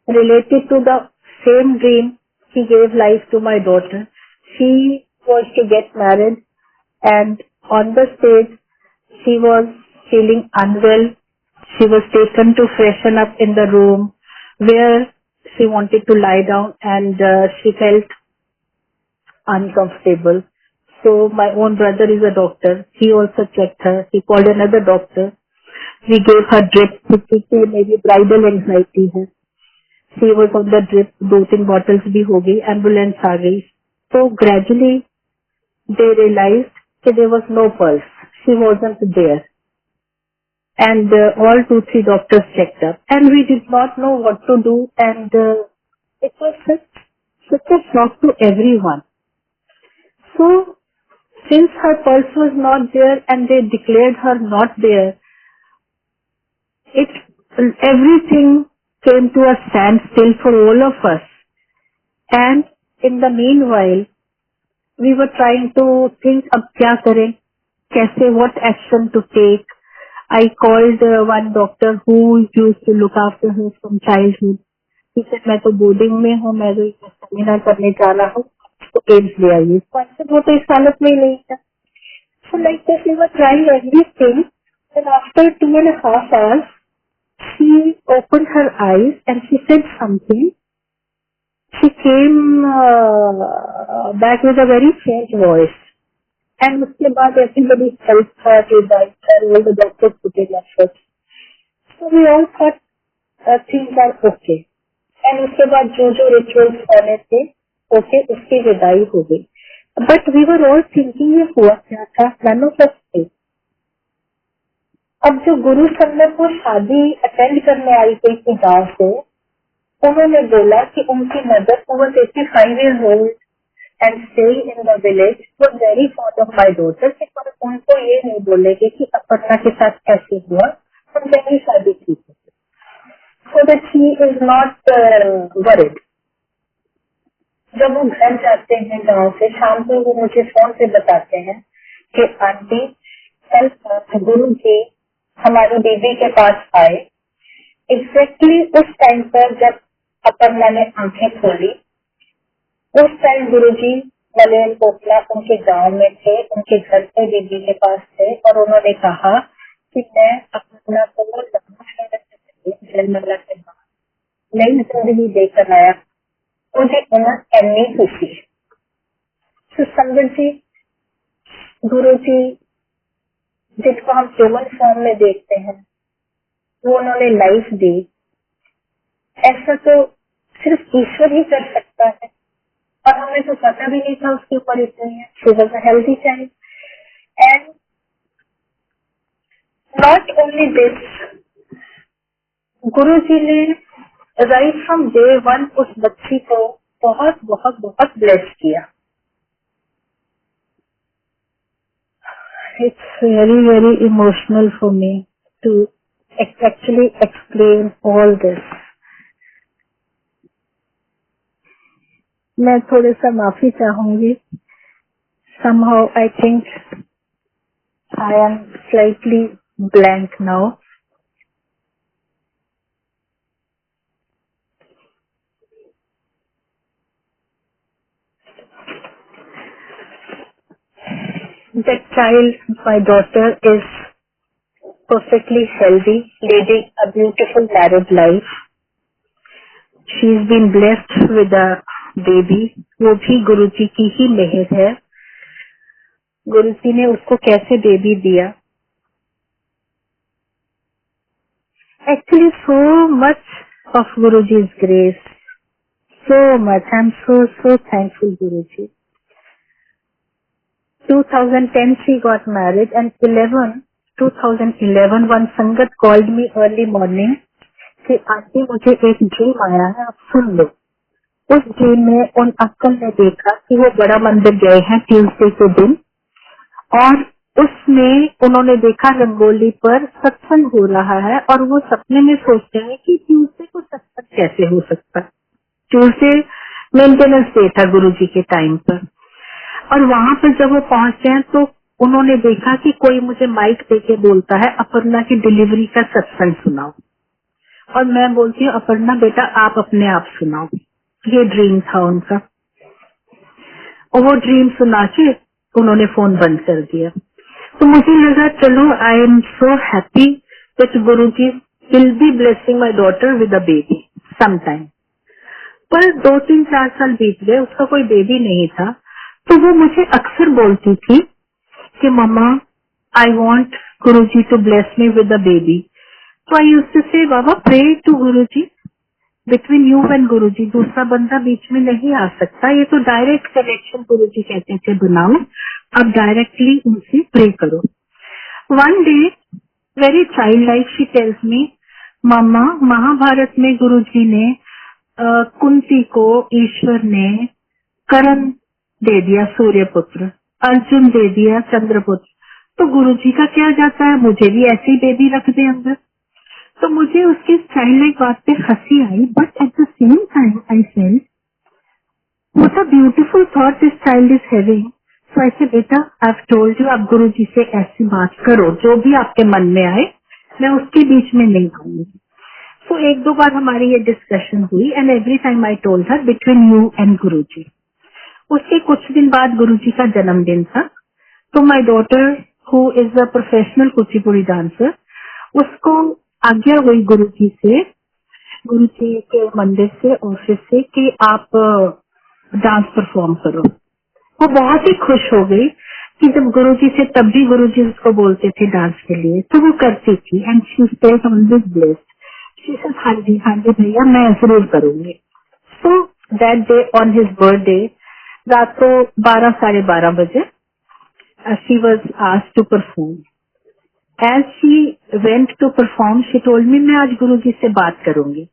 related to the same dream, he gave life to my daughter. She was to get married and on the stage, she was feeling unwell. She was taken to freshen up in the room where she wanted to lie down and she felt uncomfortable. So my own brother is a doctor. He also checked her. He called another doctor. We gave her drip, क्योंकि maybe bridal anxiety है। She was on the drip, 2-3 bottles भी हो गई, ambulance आ गई। So gradually they realized that there was no pulse. She wasn't there. And all 2-3 doctors checked up, and we did not know what to do. And it was such a shock to everyone. So since her pulse was not there and they declared her not there, everything came to a standstill for all of us. And in the meanwhile, we were trying to think अब क्या करें, कैसे, what action to take. I called one doctor who used to look after her from childhood. मैं तो boarding में हूँ, मैं तो सेमिनार करने जा रहा हूँ, तो एम्स ले आइए। वो तो इस हालत में ही नहीं था। So like this, we were trying everything, and after 2.5 hours, she opened her eyes and she said something. She came back with a very faint voice. And उसके बाद everybody helped her, revived her, all the doctors put in effort. So we all thought things are okay. And उसके बाद जो rituals होने थे, okay, उसकी विदाई हो गई. But we were all thinking ये हुआ क्या था, none of us knew. अब जो गुरु संगत वो शादी अटेंड करने आई थी गांव से, उन्होंने बोला कि उनकी mother who was 85 years old and staying in the village was very fond of my daughter, कि पर उनको ये नहीं बोलेगे कि अपर्णा के साथ कैसे हुआ, उनसे ही शादी की थी, so that she is not worried. जब वो घर जाते हैं गांव से, शाम को वो मुझे फोन पे बताते हैं कि आंटी कल गुरु जी हमारी दीदी के पास आए। एग्जैक्टली उस टाइम पर जब अपर्णा ने आंखें खोली, उस टाइम गुरुजी मलेर कोटला उनके गांव में थे, उनके घर पे दीदी के पास थे, और उन्होंने कहा कि मैं अपर्णा को जन्मला के बाद नई जिंदगी देकर आया, मुझे उम्र एमनी खुशी। तो संगत जी, गुरु जी जिसको हम ह्यूमन फॉर्म में देखते हैं, वो उन्होंने लाइफ दी। ऐसा तो सिर्फ ईश्वर ही कर सकता है, और हमें तो पता भी नहीं था उसके ऊपर इतनी है। She was a healthy child and not only this, गुरु जी ने राइट फ्रॉम डे वन उस बच्ची को बहुत बहुत बहुत ब्लेस किया। It's very very emotional for me to actually explain all this. मैं थोड़ा सा माफी चाहूंगी। somehow I think I am slightly blank now. That child, my daughter, is perfectly healthy, leading a beautiful married life. She's been blessed with a baby. वो भी गुरुजी की ही मेहर है। गुरुजी ने उसको कैसे बेबी दिया। Actually, so much of Guruji's grace, so much. I'm so thankful, Guruji. 2010 she got married, and 2011 one संगत called me early morning कि आंटी मुझे एक ड्रीम आया है, आप सुन लो। उस ड्रीम में उन अंकल ने देखा कि वो बड़ा मंदिर गए हैं ट्यूसडे के दिन, और उसमें उन्होंने देखा रंगोली पर सत्संग हो रहा है, और वो सपने में सोचते हैं कि ट्यूसडे को सत्संग कैसे हो सकता है। ट्यूसडे मेंटेनेंस डे था गुरुजी के टाइम पर, और वहां पर जब वो पहुंचते हैं तो उन्होंने देखा कि कोई मुझे माइक देके बोलता है अपर्णा की डिलीवरी का सत्संग सुनाओ, और मैं बोलती हूँ अपर्णा बेटा आप अपने आप सुनाओ। ये ड्रीम था उनका, और वो ड्रीम सुना के उन्होंने फोन बंद कर दिया। तो मुझे लगा चलो I am so happy that Guruji will be blessing my daughter with a baby some time. पर 2-3-4 साल बीत गए, उसका कोई बेबी नहीं था। तो वो मुझे अक्सर बोलती थी कि mamma I want Guruji to bless me with a baby. तो आई यूज्ड टू से बाबा pray to Guruji, between you and Guruji, दूसरा बंदा बीच में नहीं आ सकता। ये तो डायरेक्ट कनेक्शन गुरुजी कहते थे बनाओ, अब डायरेक्टली उनसे प्रे करो। One day very child like she tells me mamma Mahabharat में गुरुजी ने कुंती को ईश्वर ने करण दे दिया सूर्यपुत्र, अर्जुन दे दिया चंद्रपुत्र, तो गुरुजी का क्या जाता है, मुझे भी ऐसी बेबी रख दे अंदर। तो मुझे उसकी चाइल्ड लाइक बात पे हंसी आई, but at the same time I felt what a beautiful thought this child is having. So ऐसे बेटा आई हैव टोल्ड यू, आप गुरुजी से ऐसी बात करो, जो भी आपके मन में आए, मैं उसके बीच में नहीं आऊंगी। तो एक दो बार हमारी ये डिस्कशन हुई and every time I told her between you and Guruji. उसके कुछ दिन बाद गुरुजी का जन्मदिन था, तो my daughter who is a professional Kuchipudi dancer, उसको आज्ञा हुई गुरुजी से, गुरुजी के मंदिर से, ऑफिस से, कि आप डांस परफॉर्म करो। वो बहुत ही खुश हो गई कि जब गुरुजी से, तब भी गुरुजी उसको बोलते थे डांस के लिए, तो वो करती थी and she felt always blessed. She said हाँ जी भैया मैं जरूर करूंगी। So that day on his birthday रात को 12 साढ़े 12 बजे she was asked to perform. As she went to perform she told me मैं आज गुरुजी से बात करूंगी।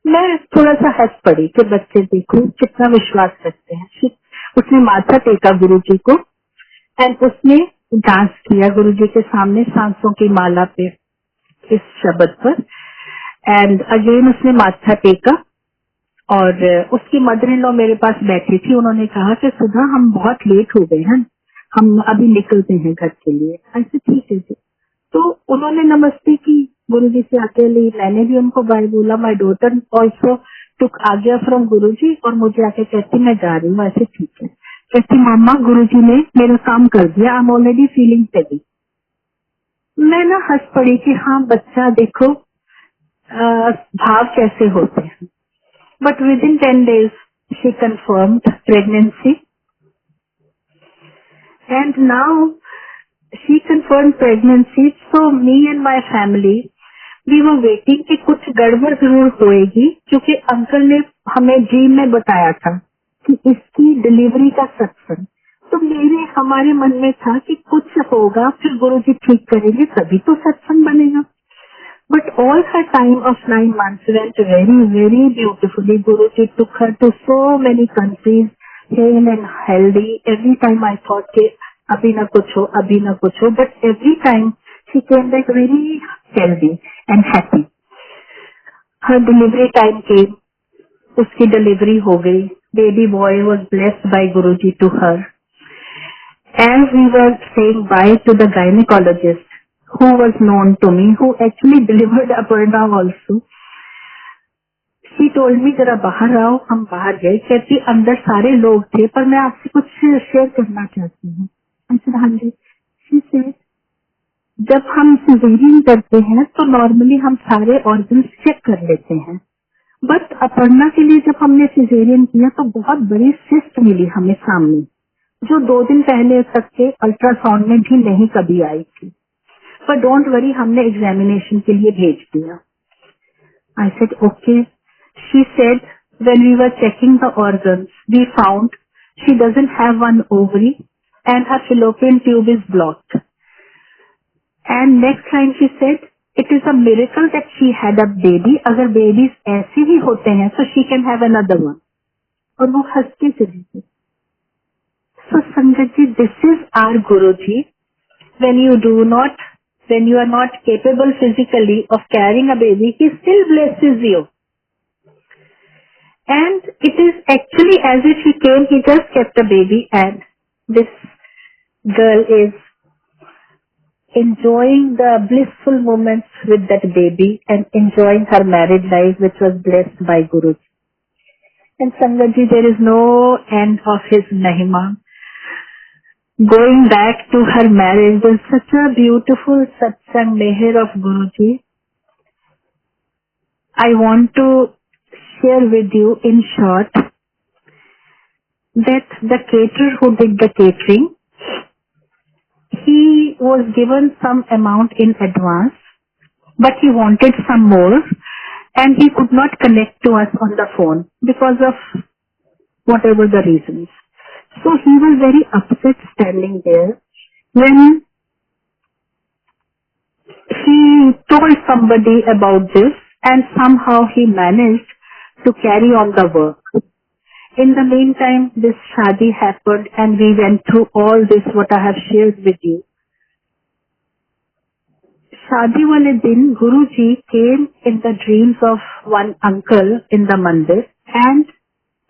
मैं थोड़ा सा हंस पड़ी कि बच्चे देखो कितना विश्वास रखते हैं। उसने माथा टेका गुरुजी को एंड उसने डांस किया गुरुजी के सामने सांसों की माला पे, इस शब्द पर। एंड अगेन उसने माथा टेका और उसकी मदर इन लॉ मेरे पास बैठी थी। उन्होंने कहा कि सुधा हम बहुत लेट हो गए हैं, हम अभी निकलते हैं घर के लिए। ऐसे ठीक है जी। तो उन्होंने नमस्ते की गुरुजी से अकेले, मैंने भी उनको बाय बोला। माय डॉटर ऑल्सो टुक आज्ञा फ्रॉम गुरुजी और मुझे आके कहती मैं जा रही हूँ। ऐसे ठीक है। कहती मामा गुरुजी ने मेरा काम कर दिया, I am already feeling teddy. मैं ना हंस पड़ी कि हाँ बच्चा देखो भाव कैसे होते हैं। But within 10 days she confirmed pregnancy and now she confirm pregnancy. So me and my family we were waiting कि कुछ गड़बड़ जरूर होएगी, क्योंकि अंकल ने हमें ड्रीम में बताया था कि इसकी डिलीवरी का सत्संग। तो हमारे मन में था कि कुछ होगा, फिर गुरुजी ठीक करेंगे तभी तो सत्संग बनेगा। But all her time of 9 months went very, very beautifully. Guruji took her to so many countries, hale and healthy. Every time I thought कि अभी ना कुछ हो, अभी ना कुछ हो, but every time she came back very healthy and happy. Her delivery time came. उसकी डिलीवरी हो गई। Baby boy was blessed by Guruji to her. As we were saying bye to the gynecologist, who was known to me, who actually delivered Aparna also, she told me जरा बाहर आओ। हम बाहर गए। कहती अंदर सारे लोग थे पर मैं आपसे कुछ शेयर करना चाहती हूँ। हाँ जी। She said, जब हम सिजेरियन करते हैं तो नॉर्मली हम सारे ऑर्गन्स चेक कर लेते हैं, बट अपर्णा के लिए जब हमने सिजेरियन किया तो बहुत बड़ी सिस्ट मिली हमें सामने, जो 2 दिन पहले तक के अल्ट्रासाउंड में भी नहीं कभी आई थी। पर डोंट वरी, हमने एग्जामिनेशन के लिए भेज दिया। I said okay. She said when we were checking the organs we found she doesn't have one ovary and her fallopian tube is blocked. And next line she said it is a miracle that she had a baby. अगर babies ऐसे ही होते हैं तो she can have another one. और वो हंस के चली गई। So sangat ji, this is our Guruji. When you are not capable physically of carrying a baby, he still blesses you. And it is actually as if he came, he just kept a baby, and this girl is enjoying the blissful moments with that baby and enjoying her married life, which was blessed by Guruji. And Sangatji, there is no end of his mahima. Going back to her marriage, there's such a beautiful satsang meher of Guruji. I want to share with you in short that the caterer who did the catering, he was given some amount in advance, but he wanted some more and he could not connect to us on the phone because of whatever the reasons. So he was very upset standing there when he told somebody about this, and somehow he managed to carry on the work. In the meantime, this shadi happened and we went through all this what I have shared with you. Shadi wale din Guruji came in the dreams of one uncle in the mandir and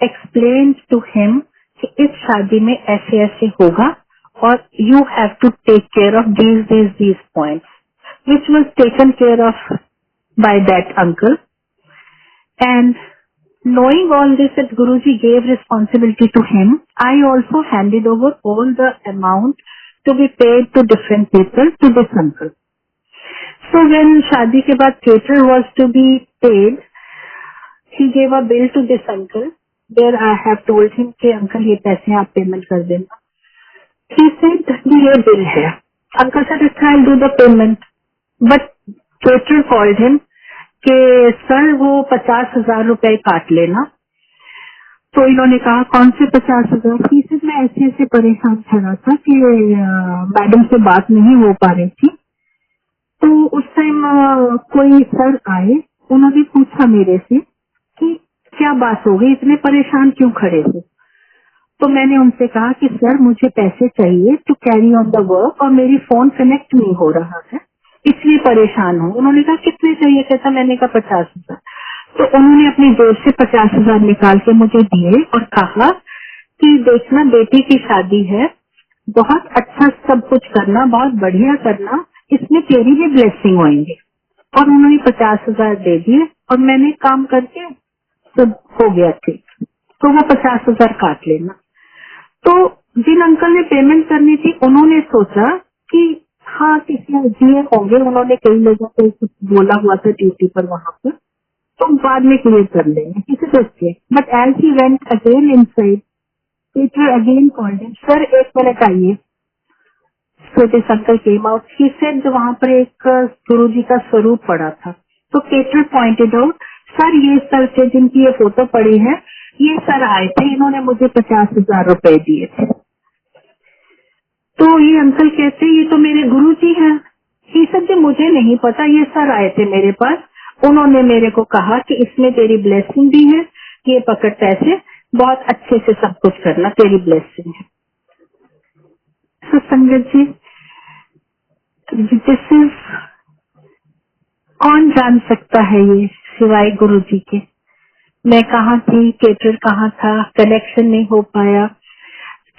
explained to him कि इस शादी में ऐसे ऐसे होगा और you have to take care of these points, which was taken care of by that uncle. And knowing all this, that Guruji gave responsibility to him, I also handed over all the amount to be paid to different people to this uncle. So when शादी के बाद caterer was to be paid, he gave a bill to this uncle. There I have told him कि uncle ये पैसे आप payment कर देना. He said ये bill है. Uncle said I'll do the payment. But caterer called him कि sir वो 50,000 रुपए काट लेना. तो इन्होंने कहा कौन से 50,000? He said मैं ऐसे ऐसे परेशान खड़ा था कि मैडम से बात नहीं हो पा रही थी. तो उस टाइम कोई सर आए, उन्होंने पूछा मेरे से कि क्या बात हो गई, इतने परेशान क्यों खड़े हो? तो मैंने उनसे कहा कि सर मुझे पैसे चाहिए to carry on the work और मेरी फोन कनेक्ट नहीं हो रहा है, इसलिए परेशान हूँ. उन्होंने कहा कितने चाहिए? कहता मैंने कहा 50,000. तो उन्होंने अपनी जेब से 50,000 निकाल के मुझे दिए और कहा कि देखना बेटी की शादी है, बहुत अच्छा सब कुछ करना, बहुत बढ़िया करना, इसमें तेरी भी ब्लेसिंग होंगे. और उन्होंने 50,000 दे दिए और मैंने काम करके सब हो गया ठीक. तो वो 50,000 काट लेना. तो जिन अंकल ने पेमेंट करनी थी उन्होंने सोचा कि हाँ किसी दिए होंगे, उन्होंने कई लोगों को कुछ बोला हुआ था ड्यूटी पर वहां पर, तो बाद में क्लियर कर लेंगे किसी सोचिए. But as he went again inside, teacher again called him, sir एक मिनट आइए. So this uncle came out. He said वहाँ पर एक गुरु जी का स्वरूप पड़ा था. तो केटर पॉइंटेड आउट, सर ये सर थे जिनकी ये फोटो पड़ी है, ये सर आए थे, इन्होंने मुझे 50,000 रुपए दिए थे. तो ये अंकल कहते ये तो मेरे गुरु जी हैं. ही said मुझे नहीं पता, ये सर आए थे मेरे पास, उन्होंने मेरे को कहा कि इसमें तेरी ब्लेसिंग भी है, ये पकड़ पैसे, बहुत अच्छे से सब कुछ करना, तेरी ब्लेसिंग है. तो संगत जी, दिस इज, कौन जान सकता है ये सिवाय गुरु जी के. मैं कहाँ थी, केटर कहाँ था, कनेक्शन नहीं हो पाया,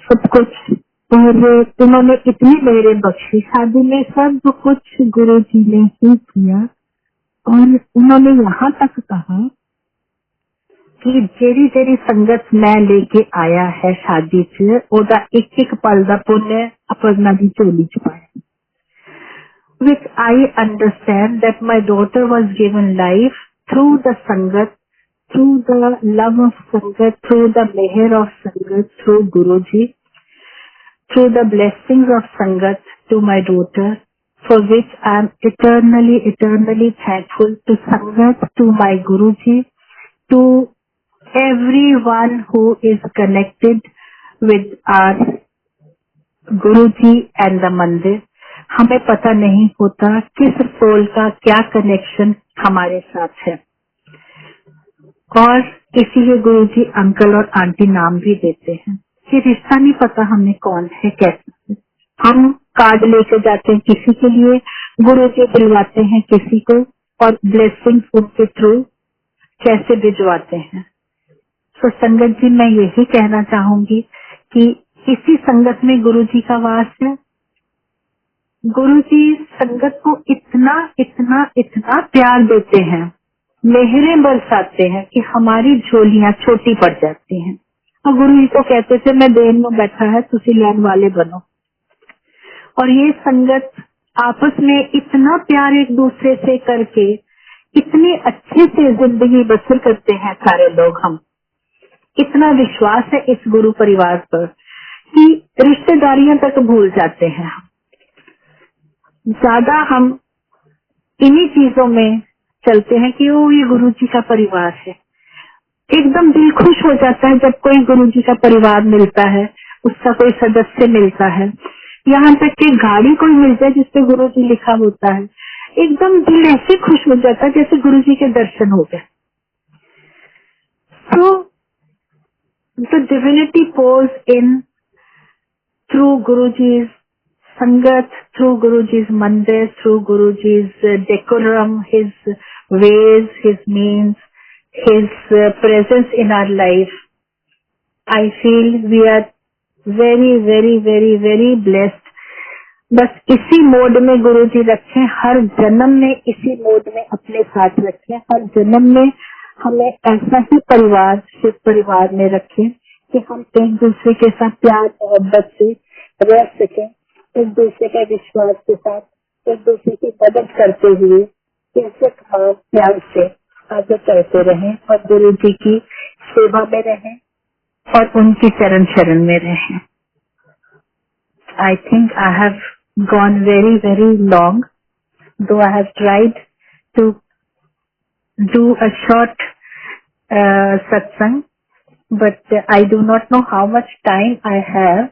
सब कुछ. और उन्होंने इतनी मेरे बख्शी, शादी में सब कुछ गुरु जी ने ही किया. और उन्होंने यहाँ तक कहा कि जेड़ी जेड़ी संगत मैं लेके आया है शादी च, ओदा एक एक पल दा पुण्य अपना दी झोली च पाया. Which I understand that my daughter was given life through the Sangat, through the love of Sangat, through the meher of Sangat, through Guruji, through the blessings of Sangat to my daughter, for which I am eternally, eternally thankful to Sangat, to my Guruji, to everyone who is connected with our Guruji and the Mandir. हमें पता नहीं होता किस soul का क्या connection हमारे साथ है. और इसीलिए गुरुजी अंकल और आंटी नाम भी देते हैं. ये रिश्ता नहीं पता हमें कौन है कैसे. हम कार्ड लेके जाते हैं किसी के लिए, गुरुजी दिलवाते हैं किसी को, और ब्लेसिंग उनके थ्रू कैसे भिजवाते हैं. तो संगत जी, मैं यही कहना चाहूंगी कि इसी संगत में गुरुजी का वास है. गुरुजी संगत को इतना इतना इतना प्यार देते हैं, मेहरें बरसाते हैं कि हमारी झोलियां छोटी पड़ जाती हैं. और गुरु जी तो कहते थे मैं देन में बैठा है, तुसी लैन वाले बनो. और ये संगत आपस में इतना प्यार एक दूसरे से करके इतने अच्छे से जिंदगी बसर करते हैं सारे लोग. हम इतना विश्वास है इस गुरु परिवार पर कि रिश्तेदारियां तक भूल जाते हैं. ज्यादा हम इन्हीं चीजों में चलते हैं कि वो ये गुरु जी का परिवार है. एकदम दिल खुश हो जाता है जब कोई गुरु जी का परिवार मिलता है, उसका कोई सदस्य मिलता है. यहाँ तक कि गाड़ी कोई मिल जाए जिसपे गुरु जी लिखा होता है, एकदम दिल ऐसे खुश हो जाता है जैसे गुरु जी के दर्शन हो गए. So the divinity pours in through Guruji's Sangat, through Guruji's Mandir, through Guruji's decorum, his ways, his means, his presence in our life. I feel we are very, very, very, very blessed. बस इसी mode में गुरुजी रखें, हर जन्म में इसी mode में अपने साथ रखें, हर जन्म में हमें ऐसा ही परिवार शिव परिवार में रखें कि हम एक दूसरे के साथ प्यार मोहब्बत से रह सकें, एक दूसरे के विश्वास के साथ एक दूसरे की मदद करते हुए इज्जत भाव प्यार से आगे चलते रहें और गुरु जी की सेवा में रहें और उनकी चरण शरण में रहें। I think I have gone very, very long, though I have tried to do a short satsang, but I do not know how much time I have.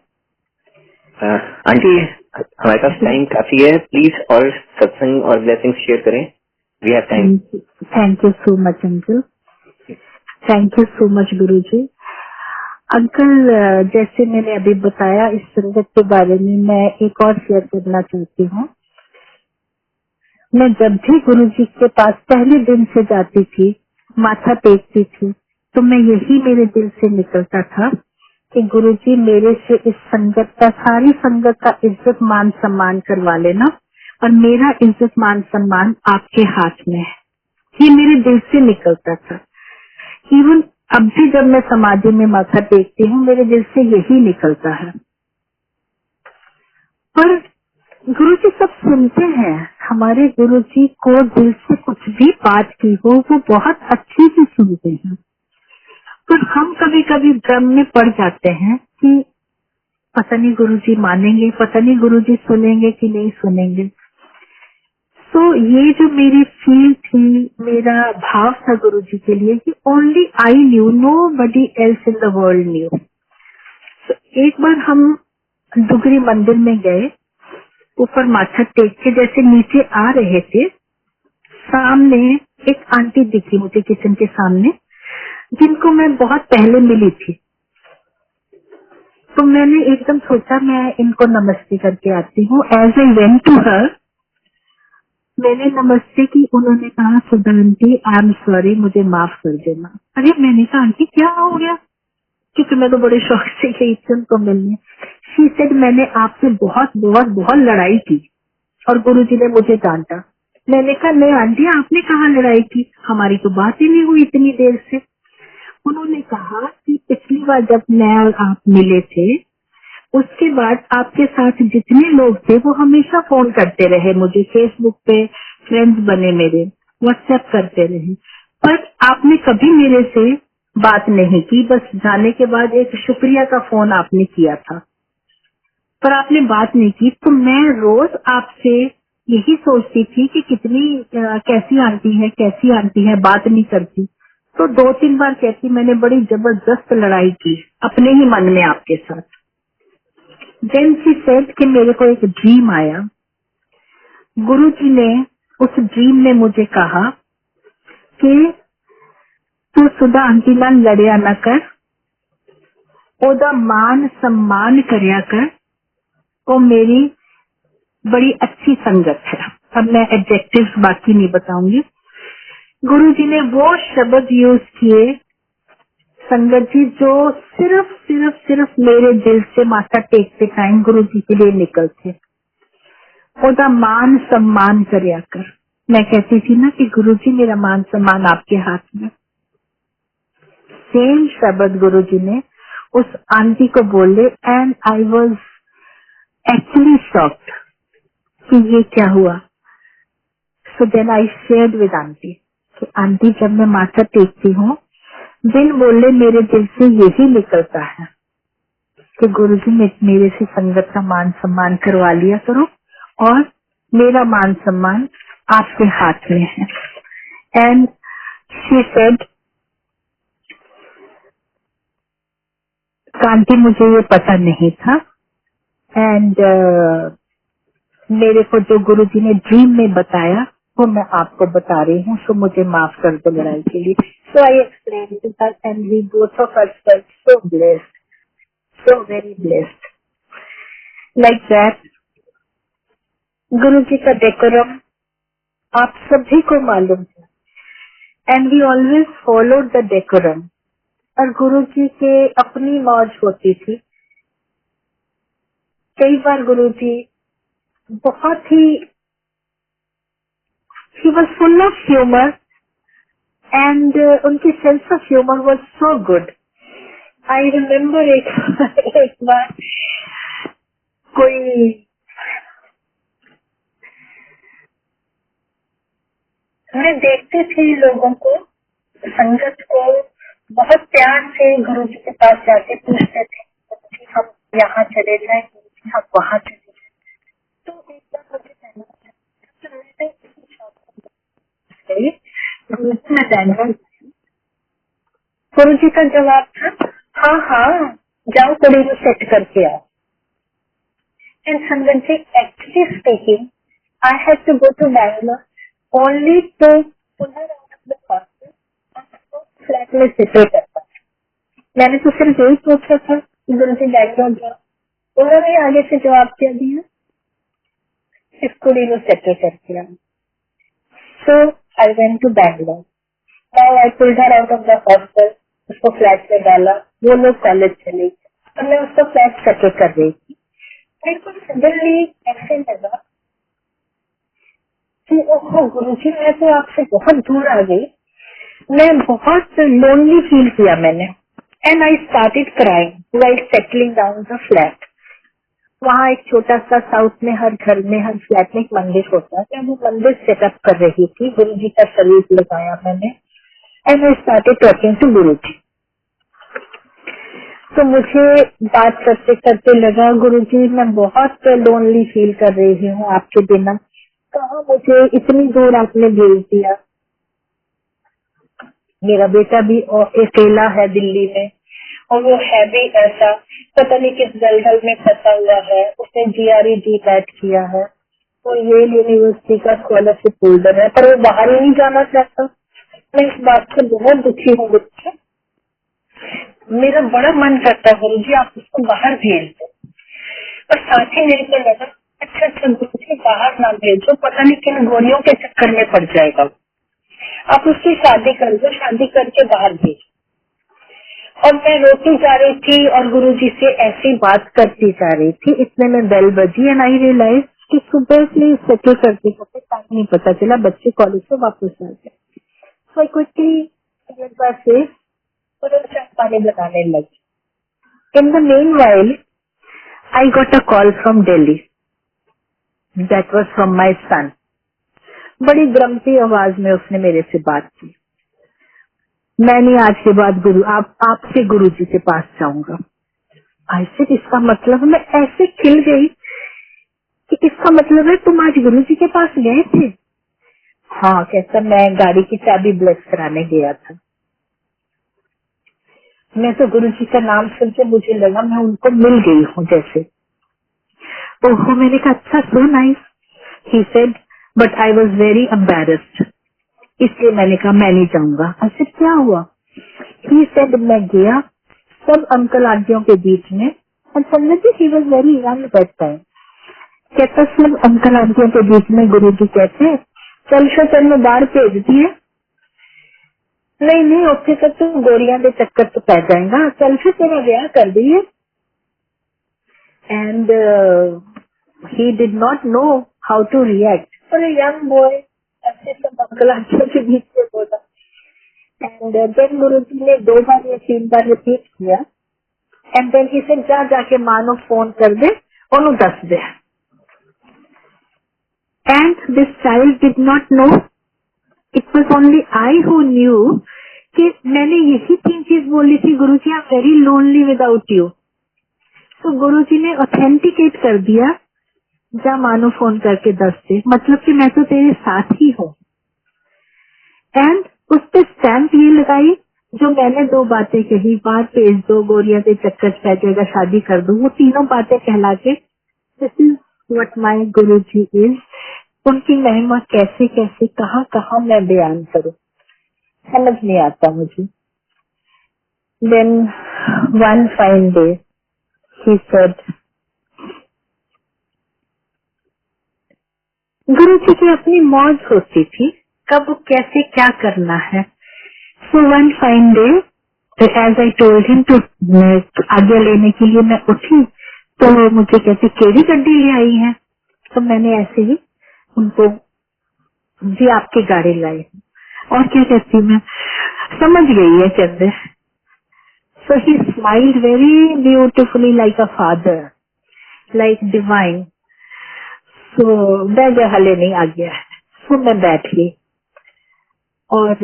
Aunty हमारे पास टाइम काफी है, प्लीज और सत्संग और ब्लेसिंग शेयर करें, we have time. Thank you so much, uncle. Thank you so much, Guruji. Uncle, जैसे मैंने अभी बताया इस संगत के बारे में मैं एक और शेयर करना चाहती हूँ। मैं जब भी गुरुजी के पास पहले दिन से जाती थी, माथा टेकती थी, तो मैं यही मेरे दिल से निकलता था कि गुरुजी मेरे से इस संगत का, सारी संगत का इज्जत मान सम्मान करवा लेना और मेरा इज्जत मान सम्मान आपके हाथ में है। ये मेरे दिल से निकलता था। इवन अब भी जब मैं समाधि में माथा टेकती हूँ, मेरे दिल से यही निकलता है। पर गुरुजी सब सुनते हैं। हमारे गुरुजी को दिल से कुछ भी बात की हो, वो बहुत अच्छे से सुनते हैं। पर हम कभी कभी भ्रम में पड़ जाते हैं कि पता नहीं गुरुजी मानेंगे, पता नहीं गुरुजी सुनेंगे कि नहीं सुनेंगे। तो ये जो मेरी फील थी, मेरा भाव था गुरुजी के लिए कि only I knew, nobody else in the world new. तो एक बार हम डुगरी मंदिर में गए, ऊपर माथा टेक के जैसे नीचे आ रहे थे, सामने एक आंटी दिखी मुझे किचन के सामने, जिनको मैं बहुत पहले मिली थी। तो मैंने एकदम सोचा मैं इनको नमस्ते करके आती हूँ। As I went to her, मैंने नमस्ते की। उन्होंने कहा Sudha aunty I am sorry, मुझे माफ कर देना। अरे मैंने कहा आंटी क्या हो गया, क्योंकि मैं तो बड़े शौक से गई थी उनको मिलने। शी सेड मैंने आपसे बहुत बहुत बहुत लड़ाई की और गुरुजी ने मुझे डांटा। मैंने कहा नहीं आंटी, आपने कहाँ लड़ाई की, हमारी तो बात ही नहीं हुई इतनी देर से। उन्होंने कहा कि पिछली बार जब मैं और आप मिले थे, उसके बाद आपके साथ जितने लोग थे वो हमेशा फोन करते रहे मुझे, फेसबुक पे फ्रेंड्स बने मेरे, व्हाट्सएप करते रहे, पर आपने कभी मेरे से बात नहीं की। बस जाने के बाद एक शुक्रिया का फोन आपने किया था, पर आपने बात नहीं की। तो मैं रोज आपसे यही सोचती थी कि कितनी कैसी आंटी है, कैसी आंटी है, बात नहीं करती। तो 2-3 बार कहती, मैंने बड़ी जबरदस्त लड़ाई की अपने ही मन में आपके साथ। देन शी सेड कि मेरे को एक ड्रीम आया। गुरुजी ने उस ड्रीम में मुझे कहा कि तू सुधा आंटी नाल लड़िया ना कर, ओदा मान सम्मान करया कर, वो मेरी बड़ी अच्छी संगत है। अब मैं एडजेक्टिव्स बाकी नहीं बताऊंगी। गुरुजी ने वो शब्द यूज किए संगत जी जो सिर्फ सिर्फ सिर्फ मेरे दिल से माथा टेकते टाइम गुरुजी के लिए निकलते। ओदा मान सम्मान करया कर। मैं कहती थी ना कि गुरुजी मेरा मान सम्मान आपके हाथ में। सेम शब्द गुरुजी ने उस आंटी को बोले and I was actually shocked कि ये क्या हुआ। So then I shared with aunty कि आंटी जब मैं माथा टेकती हूँ, बिन बोले मेरे दिल से यही निकलता है कि गुरुजी मेरे से संगत का मान सम्मान करवा लिया करो और मेरा मान सम्मान आपके हाथ में है। एंड शी सेड कांटी मुझे ये पता नहीं था एंड मेरे को जो गुरुजी ने ड्रीम में बताया वो मैं आपको बता रही हूँ, सो मुझे माफ कर दो लड़ाई के लिए। So I explain to her and we both of us felt so blessed, so very blessed. Like that Guruji का डेकोरम आप सभी को मालूम है and we always followed the decorum. और गुरुजी के अपनी मौज होती थी। कई बार गुरुजी बहुत ही he was full of humor and उनकी sense of humour was so good. I remember एक बार कोई मैं देखती थी लोगों को, संगत को बहुत प्यार से गुरु जी के पास जाके पूछते थे कि हम यहाँ चले जाए, हम वहाँ चले जाए. तो एक बार मुझे गुरु जी का जवाब था, हाँ हाँ जाओ कुड़ी को सेट करके आओ. And sangat ji, actually speaking, I had to go to Bangalore only to flat में सेटल करता. मैंने तो सिर्फ यही पूछा था कि गुरु जी बैंगलोर जाओ, उन्होंने आगे से जवाब क्या दिया, इस कुड़ी को सेटल करके आओ. So I went to Bangalore. Now I pulled her out of the hostel, उसको फ्लैट में डाला, वो लोग कॉलेज चले गए और मैं उसको फ्लैट सेटल कर रही थी. मेरे को सडनली ऐसे लगा कि ओहो गुरुजी, मैं तो आपसे बहुत दूर आ गई. मैं बहुत लोनली फील किया मैंने. And I started crying while settling down the flat. वहाँ एक छोटा सा साउथ में हर घर में, हर फ्लैट में एक मंदिर होता है. मैं वो मंदिर सेटअप कर रही थी. गुरुजी का सलीब लगाया मैंने. And I started talking to Guruji. तो मुझे बात करते करते लगा, गुरुजी मैं बहुत लोनली फील कर रही हूँ आपके बिना. कहाँ मुझे इतनी दूर आपने भेज दिया. मेरा बेटा भी अकेला है दिल्ली में, और वो है भी ऐसा, पता नहीं किस दलदल में फंसा हुआ है. उसने GRE DPAT किया है और येल यूनिवर्सिटी का स्कॉलरशिप होल्डर है, पर वो बाहर ही नहीं जाना चाहता. मैं इस बात से बहुत दुखी हूँ गुरुजी. मेरा बड़ा मन करता है गुरुजी आप उसको बाहर भेज दो. और साथ ही मेरे को लगा, अच्छा गुरुजी बाहर ना भेजो, पता नहीं किन गोलियों के चक्कर में पड़ जाएगा. आप उसकी शादी कर दो, शादी करके बाहर भेजो. और मैं रोती जा रही थी और गुरुजी से ऐसी बात करती जा रही थी. इतने में बेल बजी एंड आई रियलाइज कि सुबह से सेटल करते करते टाइम नहीं पता चला, बच्चे कॉलेज से वापस आ गए. सो आई क्विकली और चाय पानी बनाने लगी. In the meanwhile, I got a call from Delhi. That was from my son. बड़ी ग्रम्पी आवाज में उसने मेरे से बात की. मैंने आज के बाद आपसे गुरुजी के पास जाऊंगा. ऐसे इसका मतलब, मैं ऐसे खिल गई कि इसका मतलब है तुम आज गुरुजी के पास गए थे. हाँ, कहता मैं गाड़ी की चाबी ब्लेस कराने गया था. मैं तो गुरुजी का नाम सुन के मुझे लगा मैं उनको मिल गई हूँ जैसे. ओहो, मैंने कहा अच्छा, so nice. He said but I was very embarrassed, इसलिए मैंने कहा मैं नहीं जाऊंगा. ऐसे क्या हुआ? ही सेड मैं गया सब अंकल आंटियों के बीच में, एंड समझे he was very young that time. कहता सब अंकल आंटियों के बीच में गुरुजी कहते चल शो तेन बाहर भेज दिए. नहीं उत्थे तक तो गोरियां दे चक्कर तो पै जाएगा, चल फिर तेरा ब्याह कर दिए. And he did not know how to react. For a young boy ऐसे सब अंकल आंटियों के बीच में बोला. एंड देन गुरुजी ने 2 बार या 3 बार रिपीट किया. एंड देन ही सेड जाके मां नू फोन कर दे, ओनू दस दे. And this child did not know, it was only I who knew कि मैंने यही 3 चीज बोली थी, Guruji I am very lonely without you. तो गुरुजी ने ऑथेंटिकेट कर दिया, जा मानो फोन करके दस दे, मतलब कि मैं तो तेरे साथ ही हूँ. एंड उस पे स्टैंप ये लगाई जो मैंने 2 बातें कही, बाहर भेज दो, गोरिया के चक्कर पै जाएगा, शादी कर दो, वो तीनों बातें कहला के this is what my Guruji is. उनकी महिमा कैसे कैसे कहाँ कहाँ मैं बयान करूं, समझ नहीं आता मुझे. Then one fine day he said, Guruji की अपनी मौज होती थी कब कैसे क्या करना है. So one fine day as I told him to, आगे लेने के लिए मैं उठी तो मुझे कहती केड़ी गड्डी ले आई है. तो मैंने ऐसे ही उनको, जी आपकी गाड़ी लाई. और क्या कहती मैं, समझ गई है कहते। So he smiled very beautifully like a father, like divine. So bag हले नहीं आ गया। सो मैं बैठ गई और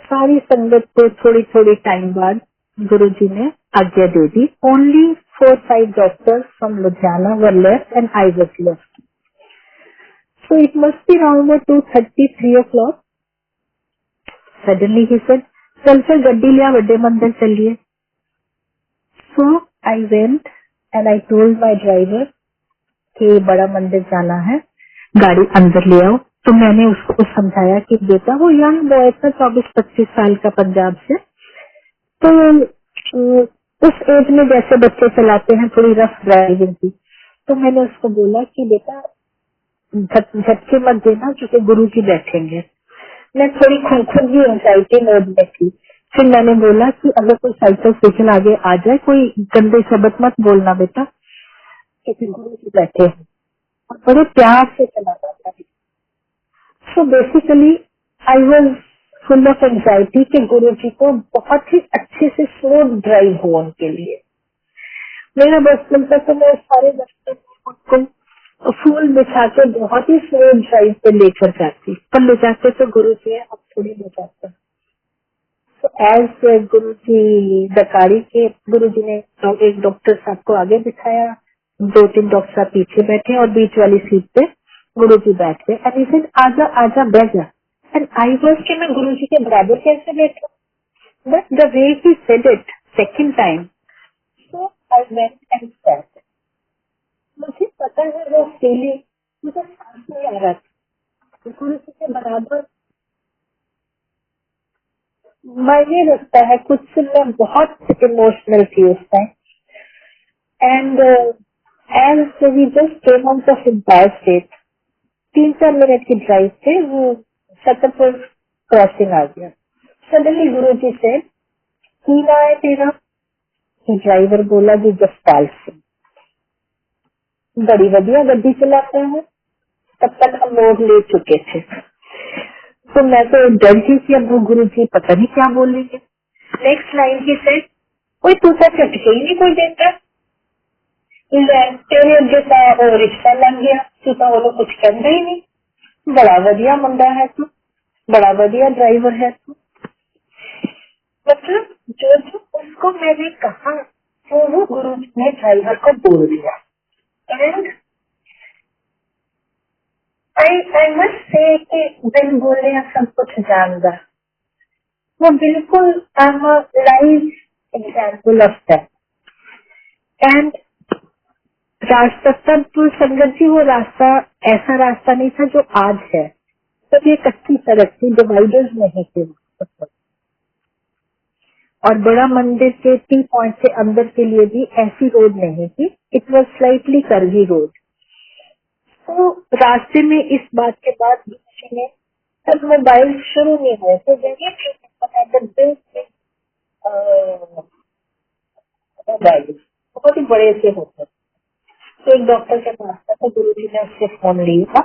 सारी संगत को थोड़ी थोड़ी टाइम बाद गुरुजी ने आज्ञा दे दी। Only 4-5 doctors from Ludhiana were left and I was left. So it must be around 2:30, 3 o'clock. Suddenly he said, चल फिर गड्डी लिया, बड़े मंदिर चलिए। So I went and I told my driver कि बड़ा मंदिर जाना है, गाड़ी अंदर ले आओ। तो मैंने उसको समझाया कि बेटा वो यंग बॉय था 24-25 साल का पंजाब से, तो उस एज में जैसे बच्चे चलाते हैं थोड़ी रफ ड्राइविंग थी। तो मैंने उसको बोला कि बेटा झटके मत देना क्योंकि गुरुजी बैठेंगे। मैं थोड़ी खुद भी एंजाइटी मोड में थी। फिर मैंने बोला कि अगर कोई साइकिल साइकिल आगे आ जाए, कोई गंदे शब्द मत बोलना बेटा क्योंकि गुरुजी बैठे हैं। और बड़े प्यार से चलाना था। So basically I was full of anxiety कि गुरुजी को बहुत ही अच्छे से स्मूथ ड्राइव हो उनके लिए। मेरा बचपन तक तो मैं सारे बच्चों को फूल बिछा के बहुत ही स्मूथ ड्राइव पे लेकर जाती, पर ले जाते तो गुरुजी है, अब थोड़ी ले जाते। तो एज गुरुजी दकाड़ी के गुरुजी ने एक डॉक्टर साहब को आगे बिठाया, 2-3 डॉक्टर साहब पीछे बैठे और बीच वाली सीट पे गुरुजी बैठ गए। एंड ही सेड आजा आजा बैठ जा। एंड आई वाज कि मैं गुरुजी के बराबर कैसे बैठूं, but the way he said it second time, so I went and sat. मुझे पता है वो फीलिंग, मुझे सांस नहीं आ रहा था गुरुजी के बराबर। मायने रखता है कुछ से, मैं बहुत इमोशनल थी उस time. And as we just came out of Empire State, 3-4 मिनट की ड्राइव पे वो छतरपुर क्रॉसिंग आ गया। सडनली गुरुजी से की ना है तेरा? ड्राइवर बोला जी जसपाल सिंह। बड़ी बढ़िया गड्डी चलाता है। तब तक हम मोड़ ले चुके थे, तो मैं तो डर गई कि अब वो गुरुजी पता नहीं क्या बोलेंगे। नेक्स्ट लाइन ही से कोई तू तो चटके ही नहीं कोई देता, तेरे अगे तो रिक्शा लग गया, तू तो वो कुछ कहता ही नहीं। बड़ा बढ़िया मुंडा है तू, बड़ा बढ़िया ड्राइवर है तू। मतलब जो उसको मैंने कहा वो गुरुजी ने ड्राइवर को बोल दिया। एंड आई मस्ट से कि बिन बोले सब कुछ जानता, वो बिल्कुल live example of that. And रास्ता तब संगत जी, वो रास्ता ऐसा रास्ता नहीं था जो आज है। तब ये कच्ची सड़क थी, डिवाइडर्स नहीं थे। और बड़ा मंदिर के टी पॉइंट से अंदर के लिए भी ऐसी रोड नहीं थी, it was slightly curvy road. तो रास्ते में इस बात के बाद किसी ने, तब मोबाइल शुरू नहीं हुए थे, बहुत ही बड़े से होते। तो एक डॉक्टर के पास था, तो गुरुजी ने उससे फोन लिया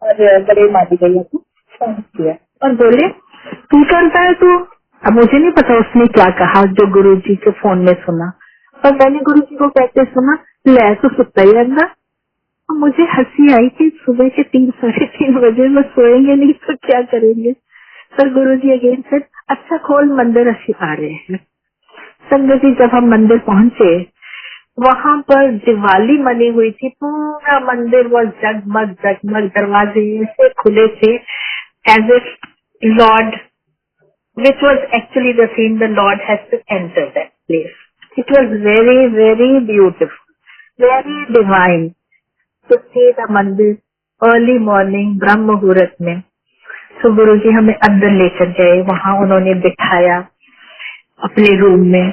और बड़े मादी भैया को फोन किया और बोले तू करता है तू। अब मुझे नहीं पता उसने क्या कहा जो गुरुजी के फोन में सुना, और मैंने गुरुजी को कहते सुना ले तो सुता ही रहना। और मुझे हंसी आई कि सुबह के 3-3:30 बजे में सोएंगे नहीं तो क्या करेंगे। सर गुरुजी अगेन सेड अच्छा खोल मंदिर अच्छी आ रहे हैं। संगत जी जब हम मंदिर पहुंचे, वहां पर दिवाली मनी हुई थी, पूरा मंदिर वो जगमग जगमग, दरवाजे से खुले थे, as if lord, which was actually the scene the Lord has to enter that place. It was very, very beautiful, very divine to see the मंदिर early morning ब्रह्म मुहूर्त में। तो गुरुजी हमें अंदर लेकर गए, वहां उन्होंने बिठाया अपने रूम में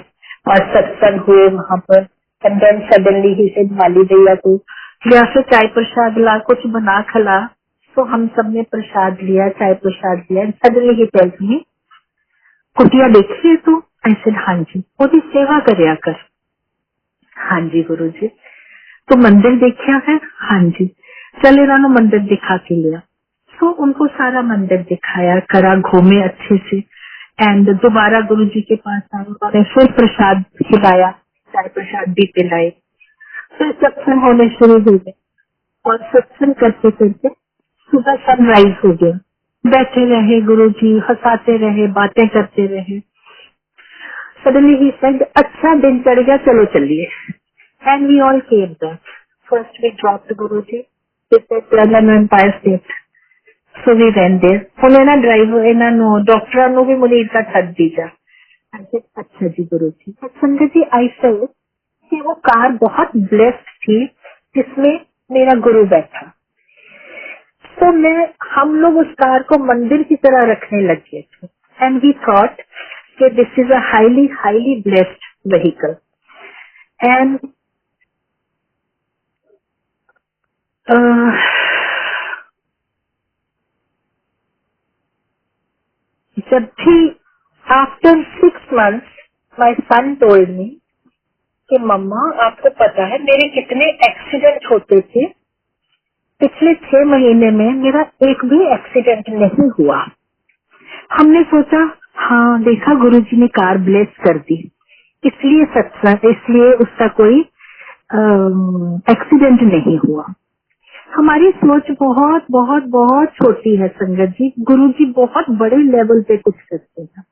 और सत्संग हुए वहां पर। And then suddenly he said माली भैया को या फिर चाय प्रसाद ला, कुछ बना खिला। तो हम सब ने प्रसाद लिया, चाय प्रसाद लिया। Suddenly he tells me कुटिया देखिए तू? ऐसे हाँ जी। ओदी सेवा करया कर। हाँ जी गुरुजी। तो मंदिर देखिया है? हाँ जी। चल इन्होंने मंदिर दिखा के लिया। तो उनको सारा मंदिर दिखाया करा, घूमे अच्छे से। एंड दोबारा गुरुजी के पास आए, उन्होंने फिर प्रसाद खिलाया, चाय प्रसाद भी पिलाए। फिर सत्संग होने शुरू हो गए और सत्संग करते करते सुबह सनराइज हो गया। बैठे रहे गुरुजी, हंसाते रहे, बातें करते रहे। सडनली ही सेड, अच्छा दिन चढ़ गया, चलो चलिए। And we all came back. First we dropped Guruji, Empire State. So we went there. उन्हें ना ड्राइवर इन्होंने डॉक्टर नु भी मुनीर का ठग दीजा। अच्छा जी गुरुजी। संगत जी, आई फेल्ट कि वो कार बहुत ब्लेस्ड थी जिसमें मेरा गुरु बैठा। तो हम लोग उस कार को मंदिर की तरह रखने लग गए थे। एंड वी थॉट कि this is a highly blessed vehicle. And जब भी after 6 months my son told मी कि मम्मा आपको पता है मेरे कितने एक्सीडेंट होते थे, पिछले 6 महीने में मेरा एक भी एक्सीडेंट नहीं हुआ। हमने सोचा हाँ देखा गुरुजी ने कार ब्लेस कर दी, इसलिए सत्संग, इसलिए उसका कोई एक्सीडेंट नहीं हुआ। हमारी सोच बहुत बहुत बहुत छोटी है संगत जी। गुरुजी बहुत बड़े लेवल पे कुछ करते हैं।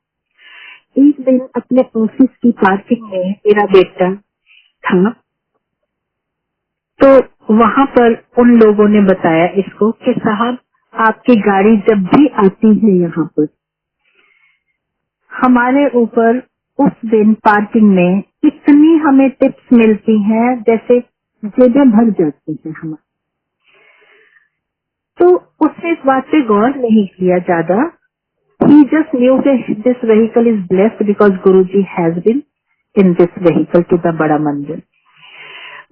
एक दिन अपने ऑफिस की पार्किंग में मेरा बेटा था, तो वहां पर उन लोगों ने बताया इसको कि साहब आपकी गाड़ी जब भी आती है यहाँ पर, हमारे ऊपर उस दिन पार्किंग में इतनी हमें टिप्स मिलती हैं जैसे जेबें भर जाती हैं हमारी। तो उसने इस बात पे गौर नहीं किया ज्यादा। He just knew that this vehicle is blessed because Guruji has been in this vehicle to the Bada Mandir.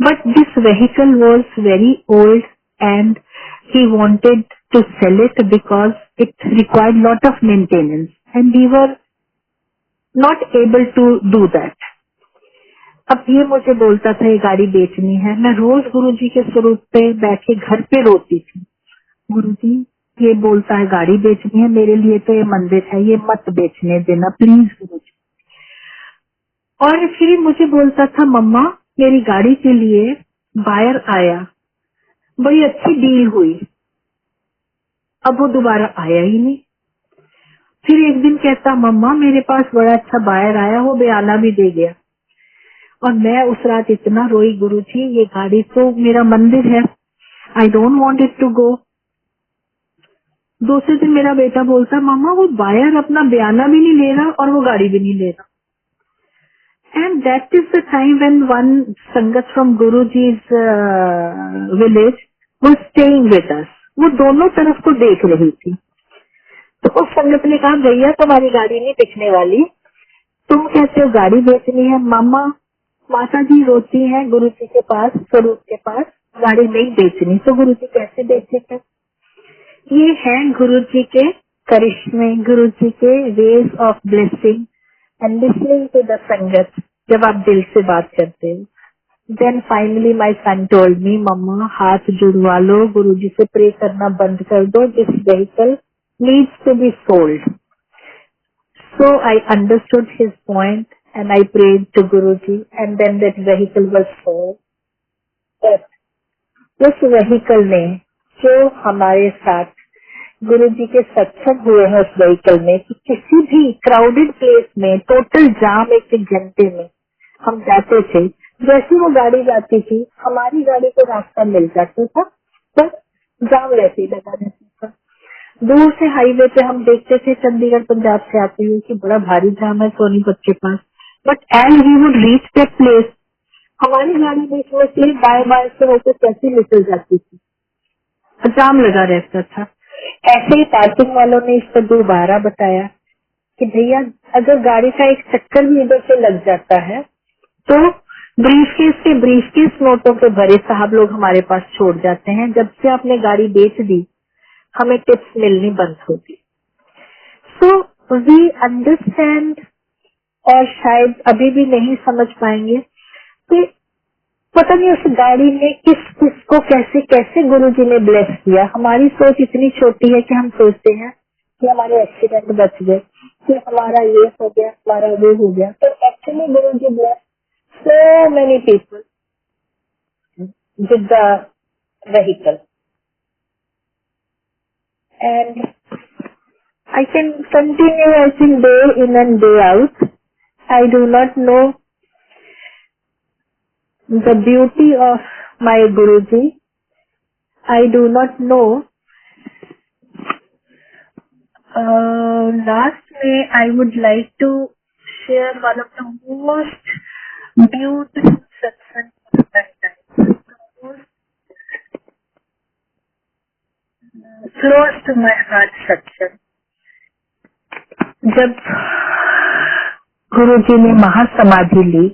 But this vehicle was very old and he wanted to sell it because it required lot of maintenance and we were not able to do that. अब ये मुझे बोलता था ये गाड़ी बेचनी है। मैं रोज गुरुजी के स्वरूप पे बैठ के घर पे रोती थी, गुरुजी ये बोलता है गाड़ी बेचनी है, मेरे लिए तो ये मंदिर है, ये मत बेचने देना प्लीज गुरुजी। और फिर मुझे बोलता था मम्मा मेरी गाड़ी के लिए बायर आया, बड़ी अच्छी डील हुई, अब वो दोबारा आया ही नहीं। फिर एक दिन कहता मम्मा मेरे पास बड़ा अच्छा बायर आया, वो बयाना भी दे गया। और मैं उस रात इतना रोई, गुरुजी ये गाड़ी तो मेरा मंदिर है, I don't want it to go. दूसरे दिन मेरा बेटा बोलता मम्मा वो बायर अपना बयाना भी नहीं ले रहा और वो गाड़ी भी नहीं ले रहा। And that is the time when one sangat from Guruji's village was staying with us. वो दोनों तरफ को देख रही थी। तो उस संगत ने कहा भैया तुम्हारी गाड़ी नहीं बिकने वाली, तुम कहते हो गाड़ी बेचनी है। माता जी रोती है गुरुजी के पास, स्वरूप के पास, गाड़ी नहीं बेचनी, तो गुरुजी कैसे बेचेंगे। ये है गुरुजी के करिश्मे, गुरुजी के ways of blessing and listening to the sangat. जब आप दिल से बात करते हो, then finally my son told me mamma हाथ जुड़वा लो, गुरुजी से प्रे करना बंद कर दो, this vehicle needs to be sold. So I understood his point and I prayed to Guruji and then that vehicle was sold. उस व्हीकल ने जो हमारे साथ गुरुजी के सत्संग हुए हैं उस व्हीकल में, कि किसी भी क्राउडेड प्लेस में टोटल जाम एक घंटे में हम जाते थे, जैसी वो गाड़ी जाती थी हमारी गाड़ी को रास्ता मिल जाता था, तो जाम वैसे ही लगा रहता था। दूर से हाईवे पे हम देखते थे चंडीगढ़ पंजाब से आते हुए कि बड़ा भारी जाम है सोनीपत के पास, but as we would reach that place हमारी गाड़ी बीच में से बाएं बाएं से होकर कैसी निकल जाती थी, जाम लगा रहता था। ऐसे ही पार्किंग वालों ने इस पर दोबारा बताया कि भैया अगर गाड़ी का एक चक्कर भी इधर से लग जाता है तो ब्रीफकेस नोटों के भरे साहब लोग हमारे पास छोड़ जाते हैं। जब से आपने गाड़ी बेच दी हमें टिप्स मिलनी बंद हो गई। सो वी अंडरस्टैंड, और शायद अभी भी नहीं समझ पाएंगे कि पता नहीं उस गाड़ी में किस किस को कैसे कैसे गुरुजी ने ब्लेस किया। हमारी सोच इतनी छोटी है कि हम सोचते हैं कि हमारे एक्सीडेंट बच गए, कि हमारा ये हो गया, हमारा वो हो गया, तो actually Guruji bless so many people with the vehicle, and I can continue, I think, day in and day out. I do not know the beauty of my Guruji. I do not know. Last May, I would like to share one of the most beautiful satsang of my life. Close to my heart satsang. जब गुरुजी ने महासमाधि ली,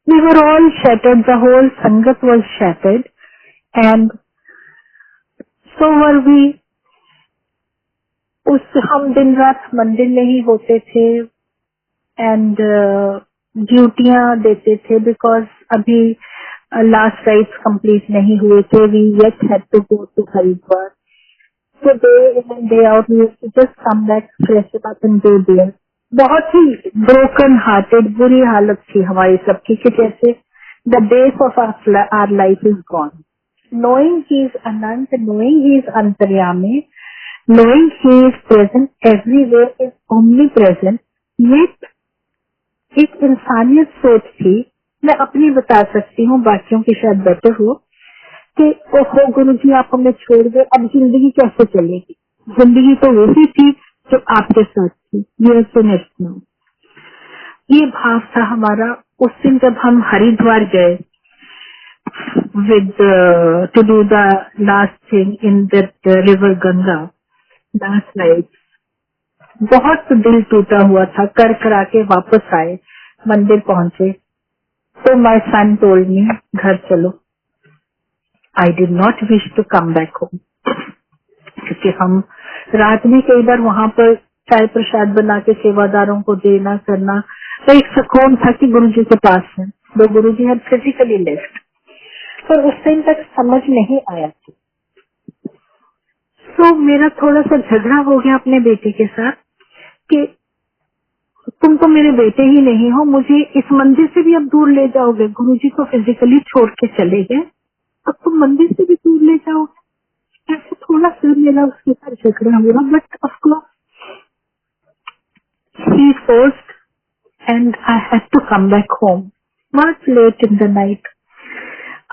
we were all shattered, the whole संगत was shattered, and so were we. हम दिन रात मंदिर में ही होते थे एंड ड्यूटियां देते थे, बिकॉज अभी लास्ट राइट्स कंप्लीट नहीं हुए थे. We yet had to go to Haridwar. So day in and day out we used to just come back, fresh up and go there. बहुत ही broken hearted, बुरी हालत थी हमारी सबकी कि जैसे the base of our life is gone. Knowing he is Anant, knowing he is Antaryami, knowing he is present everywhere, is omnipresent, yet एक इंसानियत सोच थी. मैं अपनी बता सकती हूँ, बाकियों की शायद बेटर हो, कि ओहो गुरुजी आप हमें छोड़ गए, अब जिंदगी कैसे चलेगी. जिंदगी तो वही थी जो आपके साथ थी. ये भाव था हमारा उस दिन जब हम हरिद्वार गए with two do the last thing in that river Ganga last night. बहुत दिल टूटा हुआ था. कर करा के वापस आए, मंदिर पहुंचे तो माय सन टोल्ड मी घर चलो. I did not wish to come back home, क्योंकि हम रात में कई बार वहां पर चाय प्रसाद बना के सेवादारों को देना करना, तो एक सुकून था कि गुरुजी के पास है. दो गुरुजी had physically left, पर उस टाइम तक समझ नहीं आया था. तो मेरा थोड़ा सा झगड़ा हो गया अपने बेटे के साथ कि तुम तो मेरे बेटे ही नहीं हो, मुझे इस मंदिर से भी अब दूर ले जाओगे. गुरुजी को फिजिकली छोड़ के चले गए, अब तुम मंदिर से भी दूर ले जाओगे. ऐसे थोड़ा सा मेरा उसके साथ झगड़ा हुआ, but of course he forced and I had to come back home much late in the night.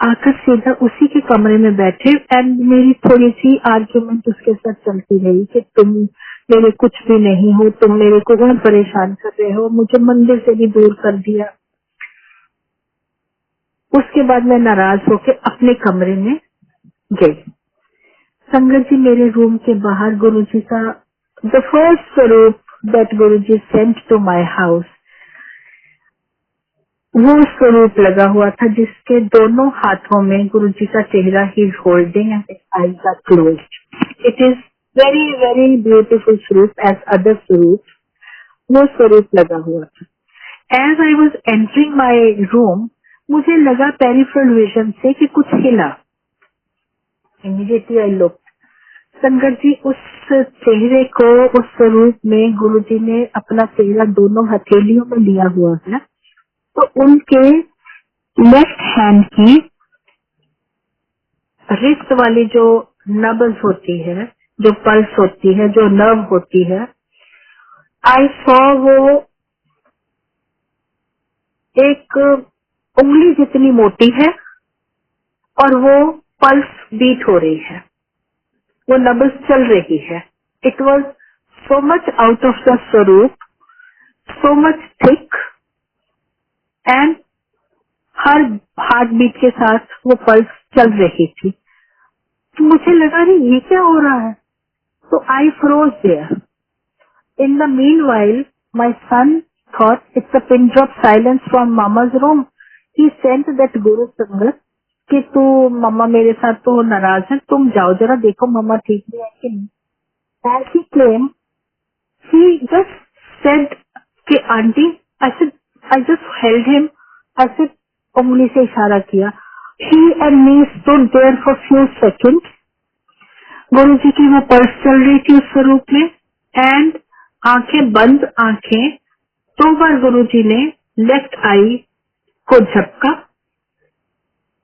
आकर सीधा उसी के कमरे में बैठे एंड मेरी थोड़ी सी आर्ग्यूमेंट उसके साथ चलती रही कि तुम मेरे कुछ भी नहीं हो, तुम मेरे को बहुत परेशान कर रहे हो, मुझे मंदिर से भी दूर कर दिया. उसके बाद मैं नाराज होकर अपने कमरे में गई. संगत जी मेरे रूम के बाहर गुरुजी का द फर्स्ट स्वरूप that Guruji sent to my house, वो स्वरूप लगा हुआ था जिसके दोनों हाथों में गुरुजी का चेहरा ही is holding and eyes are closed. It is very very beautiful स्वरूप एज अदर स्वरूप. वो स्वरूप लगा हुआ था. As I was entering my room, मुझे लगा पेरिफेरल विजन से कि कुछ हिला. Immediately I look. संगत जी उस चेहरे को, उस स्वरूप में गुरुजी ने अपना चेहरा दोनों हथेलियों में लिया हुआ है. तो उनके लेफ्ट हैंड की रिस्ट वाली जो नब्ज होती है, जो पल्स होती है, जो नर्व होती है, आई सॉ वो एक उंगली जितनी मोटी है और वो पल्स बीट हो रही है, वो नब्ज चल रही है. It was so much out of the swaroop, so much thick, and her heartbeat के साथ वो पल्स चल रही थी. तो मुझे लगा नहीं ये क्या हो रहा है. तो I froze there. In the meanwhile my son thought it's a pin drop silence from mama's room. He sent that Guru Sangat कि तू मम्मा मेरे साथ तो नाराज है, तुम जाओ जरा देखो मम्मा ठीक भी है कि नहीं. As he came, he just said कि aunty, I just held him. I said उंगली से इशारा किया, He and me stood there for few seconds. गुरु जी की वो पर्स चल रही थी उस स्वरूप में, एंड आंखें बंद आंखें 2 बार गुरु जी ने लेफ्ट आई को झपका,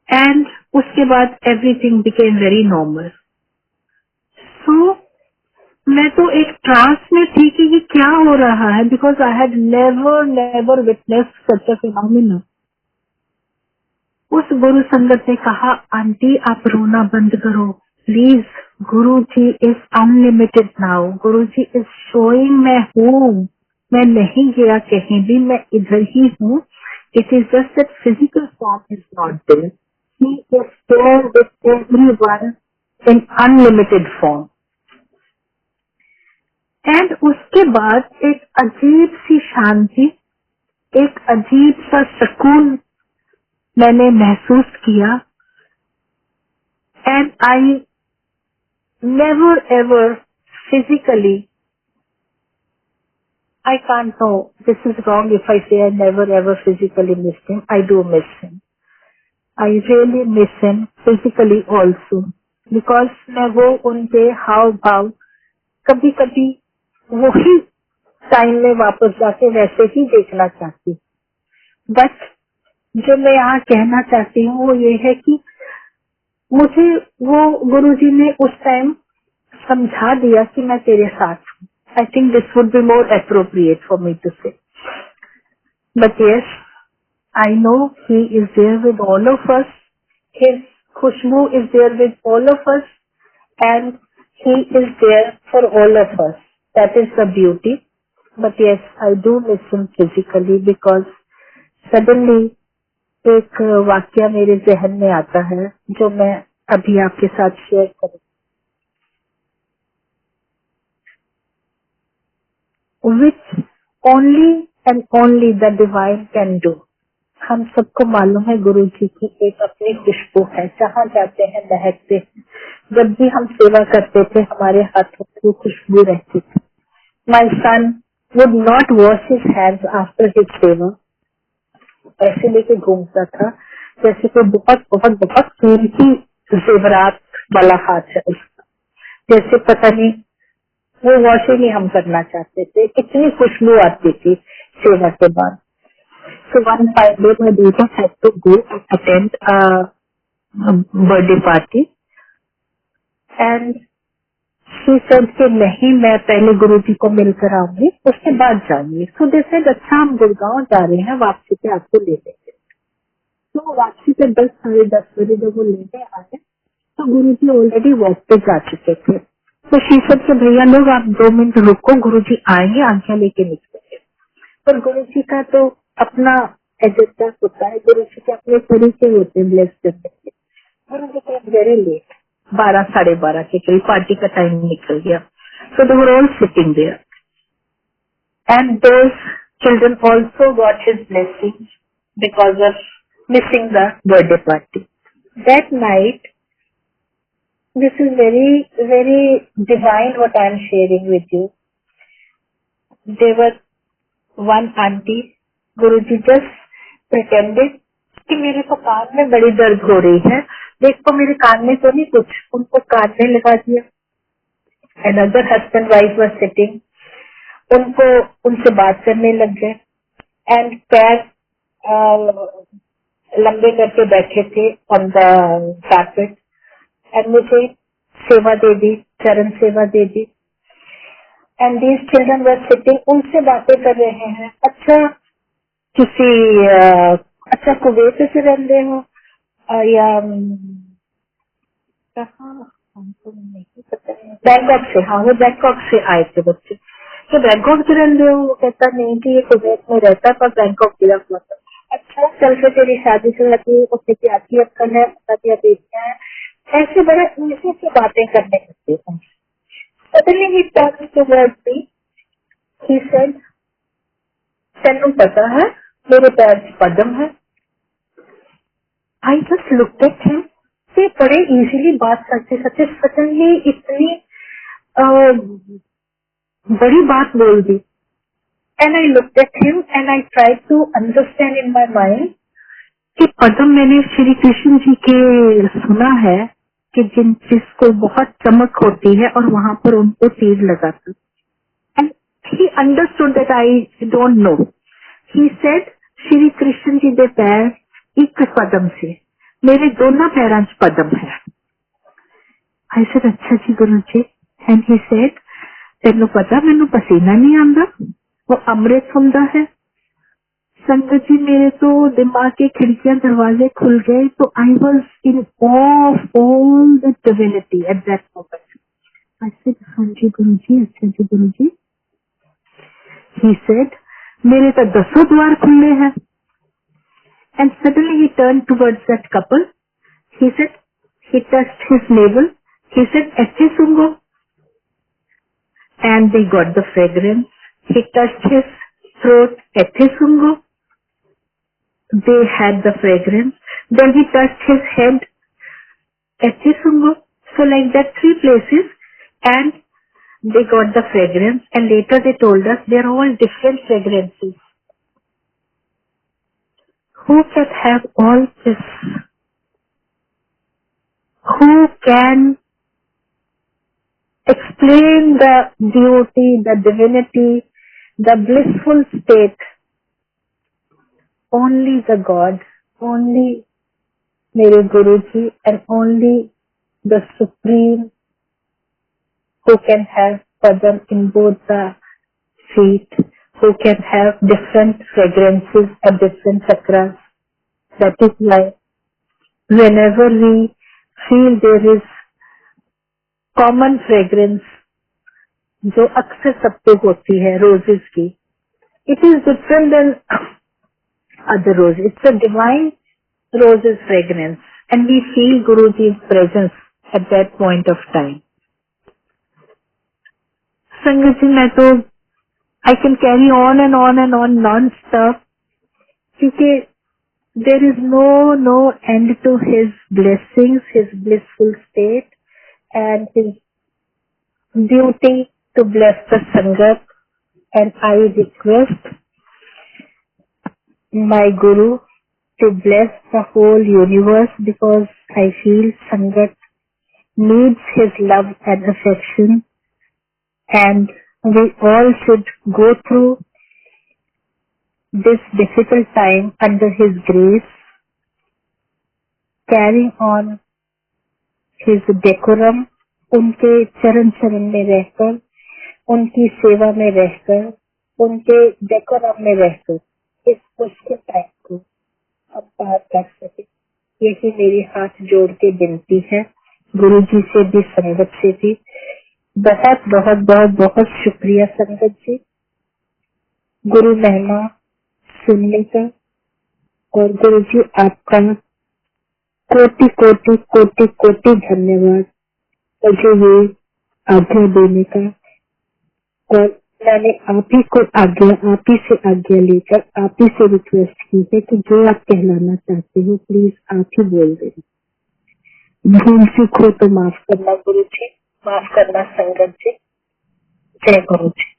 एंड उसके बाद एवरीथिंग बिकेम वेरी नॉर्मल. सो मैं तो एक ट्रांस में थी कि ये क्या हो रहा है, because I had never witness such a phenomena. उस गुरु संगत ने कहा, आंटी आप रोना बंद करो please, Guru ji is unlimited now, Guru ji is showing मैं हूँ, मैं नहीं गया कहीं भी, मैं इधर ही हूँ. It is just that physical form is not there. He is there with everyone in unlimited form. And उसके बाद एक अजीब सी शांति, एक अजीब सा सुकून मैंने महसूस किया. And I never ever physically, I can't know, this is wrong if I say I never ever physically missed him. I do miss him. I really miss him physically also. Because मैं वो उनके हाव भाव कभी कभी वही time में वापस जाके वैसे ही देखना चाहती. बट जो मैं यहाँ कहना चाहती हूँ वो ये है कि मुझे वो गुरुजी ने उस टाइम समझा दिया कि मैं तेरे साथ हूँ. I think this would be more appropriate for me to say. But yes, I know he is there with all of us. His Khushbu is there with all of us, and he is there for all of us. That is the beauty. But yes, I do miss him physically because suddenly एक वाक्य मेरे जहन में आता है जो मैं अभी आपके साथ शेयर करूँ. Which only and only the divine can do. हम सबको मालूम है गुरु जी की एक अपनी खुशबू है, जहाँ जाते हैं महकते हैं. जब भी हम सेवा करते थे हमारे हाथों में वो खुशबू रहती थी. My son would not wash his hands after his सेवा. ऐसे लेके घूमता था जैसे कोई बहुत बहुत बहुत कीमती जेवरात वाला हाथ है उसका, जैसे पता नहीं वो वॉशिंग ही हम करना चाहते थे. इतनी खुशबू आती थी सेवा के बाद. So one fine day my daughter had to go and attend a birthday party and she said कि नहीं मैं पहले गुरुजी को मिलकर आऊंगी उसके बाद जाऊंगी. So they said अच्छा हम गुड़गांव जा रहे हैं, वापसी पे आपको ले लेंगे. तो वापसी पे 10 साढ़े 10 बजे जब वो लेने आए तो गुरुजी ऑलरेडी वॉक पे जा चुके थे. तो शीशद के भैया लोग आप 2 मिनट रुको, गुरुजी आएंगे, आज्ञा लेके निकलेंगे. पर गुरुजी का तो अपना एजेंडा होता है, गुरुजी के अपने तरीके होते हैं ब्लेस करने के. गुरुजी के वेरी लेट 12 साढ़े 12 के करीब पार्टी का टाइम निकल गया. So they were all sitting there and those children also got his blessing because of missing the birthday party. That night, this is very divine what I am sharing with you. There was one auntie, Guruji just pretended कि मेरे को कान में बड़ी दर्द हो रही है, देखो मेरे कान में तो नहीं कुछ. उनको कान में लगा दिया. Another husband wife was sitting, उनको उनसे बात करने लग गए एंड पैर लंबे करके बैठे थे ऑन द कारपेट एंड मुझे सेवा दे दी, चरण सेवा दे दी. And these children were sitting, उनसे बातें कर रहे हैं. अच्छा किसी अच्छा कुवैत से रहते हो या हमको नहीं पता, बैंकॉक से. हाँ वो बैंकॉक से आए थे बच्चे. तो बैंकॉक से रहते हो? वो कहता नहीं कि ये कुवैत में रहता पर बैंकॉक गिरा हुआ था. अच्छा कल से तेरी शादी से लगी, उसने की आती अक्कल है, दिया बेटियां हैं, ऐसे बड़े ईजी से बातें करने लगते हैं. Suddenly he turned towards me. He said, तेनू पता है मेरे पैर पद्म है. I just looked at him. से बड़े इजीली बात करते करते सडनली इतनी बड़ी बात बोल दी. And I looked at him and I tried to understand in my mind कि पद्म मैंने श्री कृष्ण जी के सुना है कि जिसको बहुत चमक होती है और वहां पर उनको तीर लगाता। And he understood that I don't know. He said Shri Krishna ji दे पैर एक पद्म से, मेरे दोनों पैरों च पद्म है। आई सेड अच्छा जी गुरु जी। एंड ही सेड तेनू पता मैनू पसीना नहीं आंदा, वो अमृत हुंदा है। संगत जी मेरे तो दिमाग के खिड़कियां दरवाजे खुल गए, तो I was in of all the divinity at that moment. I said हाँ जी गुरु जी, अच्छा जी गुरु जी। ही सेड मेरे तो 10 द्वार खुले हैं। And suddenly he turn towards that couple. He said, he touched his navel. He said, "Eche sungo." And they got the fragrance. He touched his throat. Eche sungo. They had the fragrance. Then he touched his head. Eche sungo. So like that 3 places, and they got the fragrance. And later they told us they are all different fragrances. Who can have all this? Who can explain the beauty, the divinity, the blissful state? Only the God, only mere Guruji, and only the Supreme who can have Padam in both the feet, who can have different fragrances and different chakras. That is why whenever we feel there is common fragrance जो अक्सर सबको होती है roses की, it is different than other roses. It's a divine roses fragrance, and we feel Guruji's presence at that point of time. संगत जी मैं तो I can carry on and on and on non-stop, क्योंकि there is no end to his blessings, his blissful state, and his beauty to bless the Sangat. And I request my Guru to bless the whole universe, because I feel Sangat needs his love and affection, and we all should go through this difficult time under his grace, carrying on his decorum, उनके चरण चरण में रहकर, उनकी सेवा में रहकर, उनके डेकोरम में रहकर इस मुश्किल टाइम को अब पार कर सके। यही मेरी हाथ जोड़ के विनती है, गुरु जी से भी संगत से भी। बहुत बहुत बहुत बहुत शुक्रिया संगत जी, गुरु महिमा सुनने का। और गुरु जी आपका कोटि कोटि कोटि कोटि धन्यवाद मुझे ये आज्ञा देने का। और मैंने आप ही से आज्ञा लेकर आप ही से रिक्वेस्ट की है कि जो आप कहलाना चाहते हो प्लीज आप ही बोल देना। भूल चूक हो तो माफ करना गुरु जी, माफ करना संगत जी। जय गुरु जी।